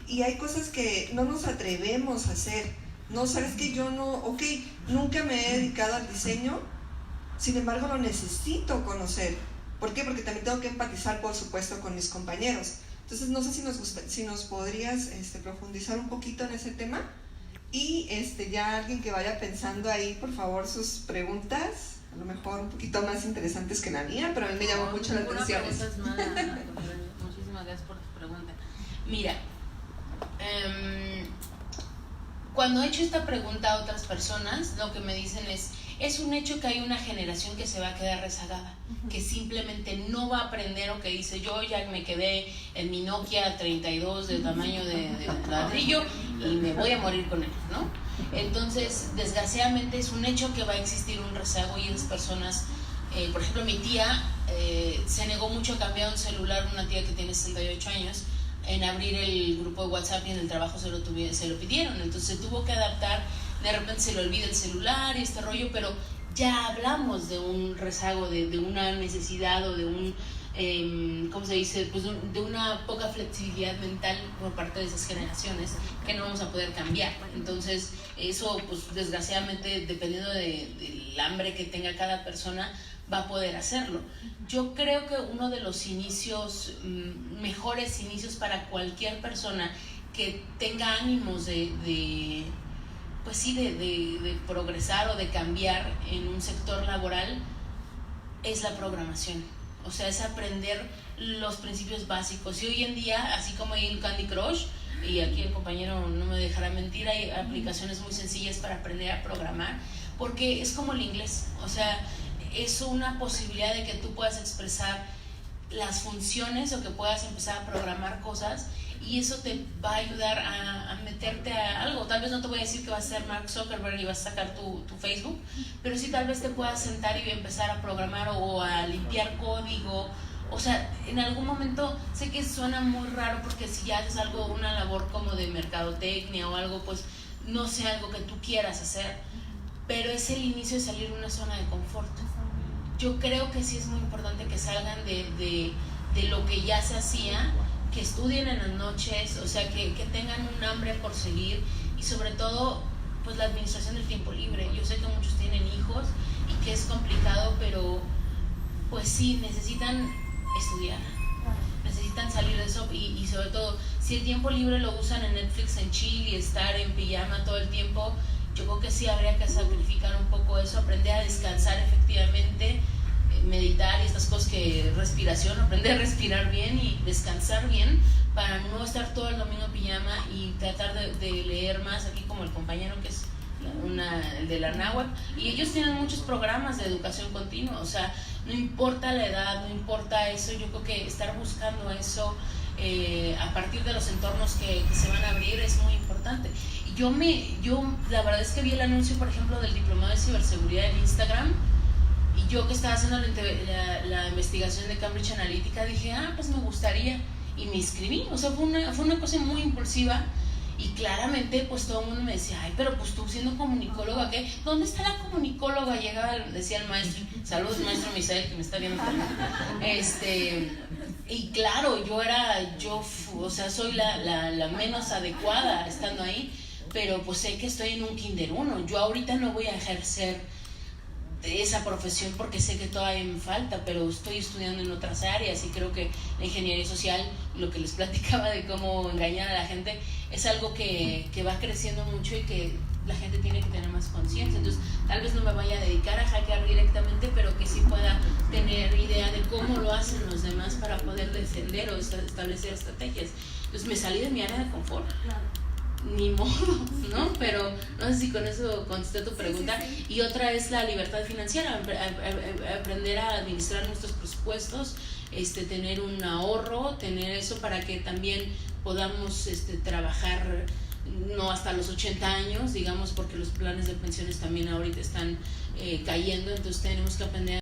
y hay cosas que no nos atrevemos a hacer. No, sabes que yo no, nunca me he dedicado al diseño, sin embargo lo necesito conocer. ¿Por qué? Porque también tengo que empatizar, por supuesto, con mis compañeros. Entonces, no sé si nos podrías profundizar un poquito en ese tema. Y ya alguien que vaya pensando ahí, por favor, sus preguntas, a lo mejor un poquito más interesantes que la mía, pero a mí me llamó mucho la atención. Muchísimas gracias por tu pregunta. Mira, cuando he hecho esta pregunta a otras personas, lo que me dicen es un hecho que hay una generación que se va a quedar rezagada, que simplemente no va a aprender, o que dice, yo ya me quedé en mi Nokia 32 de tamaño de ladrillo y me voy a morir con él, ¿no? Entonces, desgraciadamente es un hecho que va a existir un rezago, y esas personas, por ejemplo, mi tía se negó mucho a cambiar un celular, una tía que tiene 68 años, en abrir el grupo de WhatsApp, y en el trabajo se lo pidieron, entonces se tuvo que adaptar. De repente se le olvida el celular y este rollo, pero ya hablamos de un rezago, de una necesidad, o de un, ¿cómo se dice? Pues de una poca flexibilidad mental por parte de esas generaciones que no vamos a poder cambiar. Entonces, eso, pues desgraciadamente, dependiendo del hambre que tenga cada persona, va a poder hacerlo. Yo creo que uno de los inicios, mejores inicios para cualquier persona que tenga ánimos de progresar o de cambiar en un sector laboral, es la programación. O sea, es aprender los principios básicos. Y hoy en día, así como hay el Candy Crush, y aquí el compañero no me dejará mentir, hay aplicaciones muy sencillas para aprender a programar, porque es como el inglés. O sea, es una posibilidad de que tú puedas expresar las funciones, o que puedas empezar a programar cosas, y eso te va a ayudar a meterte a algo. Tal vez no te voy a decir que vas a ser Mark Zuckerberg y vas a sacar tu Facebook, pero sí tal vez te puedas sentar y empezar a programar, o a limpiar código. O sea, en algún momento, sé que suena muy raro, porque si ya haces algo, una labor como de mercadotecnia o algo, pues no sé, algo que tú quieras hacer, pero es el inicio de salir de una zona de confort. Yo creo que sí es muy importante que salgan de lo que ya se hacía, que estudien en las noches, o sea, que tengan un hambre por seguir, y sobre todo, pues la administración del tiempo libre. Yo sé que muchos tienen hijos y que es complicado, pero pues sí, necesitan estudiar, necesitan salir de eso, y sobre todo, si el tiempo libre lo usan en Netflix, en chill, y estar en pijama todo el tiempo, yo creo que sí habría que sacrificar un poco eso, aprender a descansar efectivamente, meditar y estas cosas, que respiración, aprender a respirar bien y descansar bien, para no estar todo el domingo en pijama, y tratar de leer más, aquí como el compañero que es el de la náhuatl, y ellos tienen muchos programas de educación continua. O sea, no importa la edad, no importa eso, yo creo que estar buscando eso a partir de los entornos que se van a abrir es muy importante. Y yo la verdad es que vi el anuncio, por ejemplo, del diplomado de ciberseguridad en Instagram, y yo que estaba haciendo la investigación de Cambridge Analytica, dije, pues me gustaría, y me inscribí. O sea, fue una cosa muy impulsiva, y claramente pues todo el mundo me decía, pero pues tú siendo comunicóloga, ¿qué? ¿Dónde está la comunicóloga? Llegaba, decía el maestro, saludos maestro Misael, que me está viendo también. Y claro, o sea, soy la menos adecuada estando ahí, pero pues sé que estoy en un Kinder 1. Yo ahorita no voy a ejercer de esa profesión porque sé que todavía me falta, pero estoy estudiando en otras áreas, y creo que la ingeniería social, lo que les platicaba de cómo engañar a la gente, es algo que va creciendo mucho, y que la gente tiene que tener más conciencia. Entonces, tal vez no me vaya a dedicar a hackear directamente, pero que sí pueda tener idea de cómo lo hacen los demás para poder defender o establecer estrategias. Entonces, me salí de mi área de confort. ni modo, ¿no? Pero no sé si con eso contesté tu pregunta. Sí. Y otra es la libertad financiera, aprender a administrar nuestros presupuestos, tener un ahorro, tener eso para que también podamos trabajar no hasta los 80 años, digamos, porque los planes de pensiones también ahorita están cayendo, entonces tenemos que aprender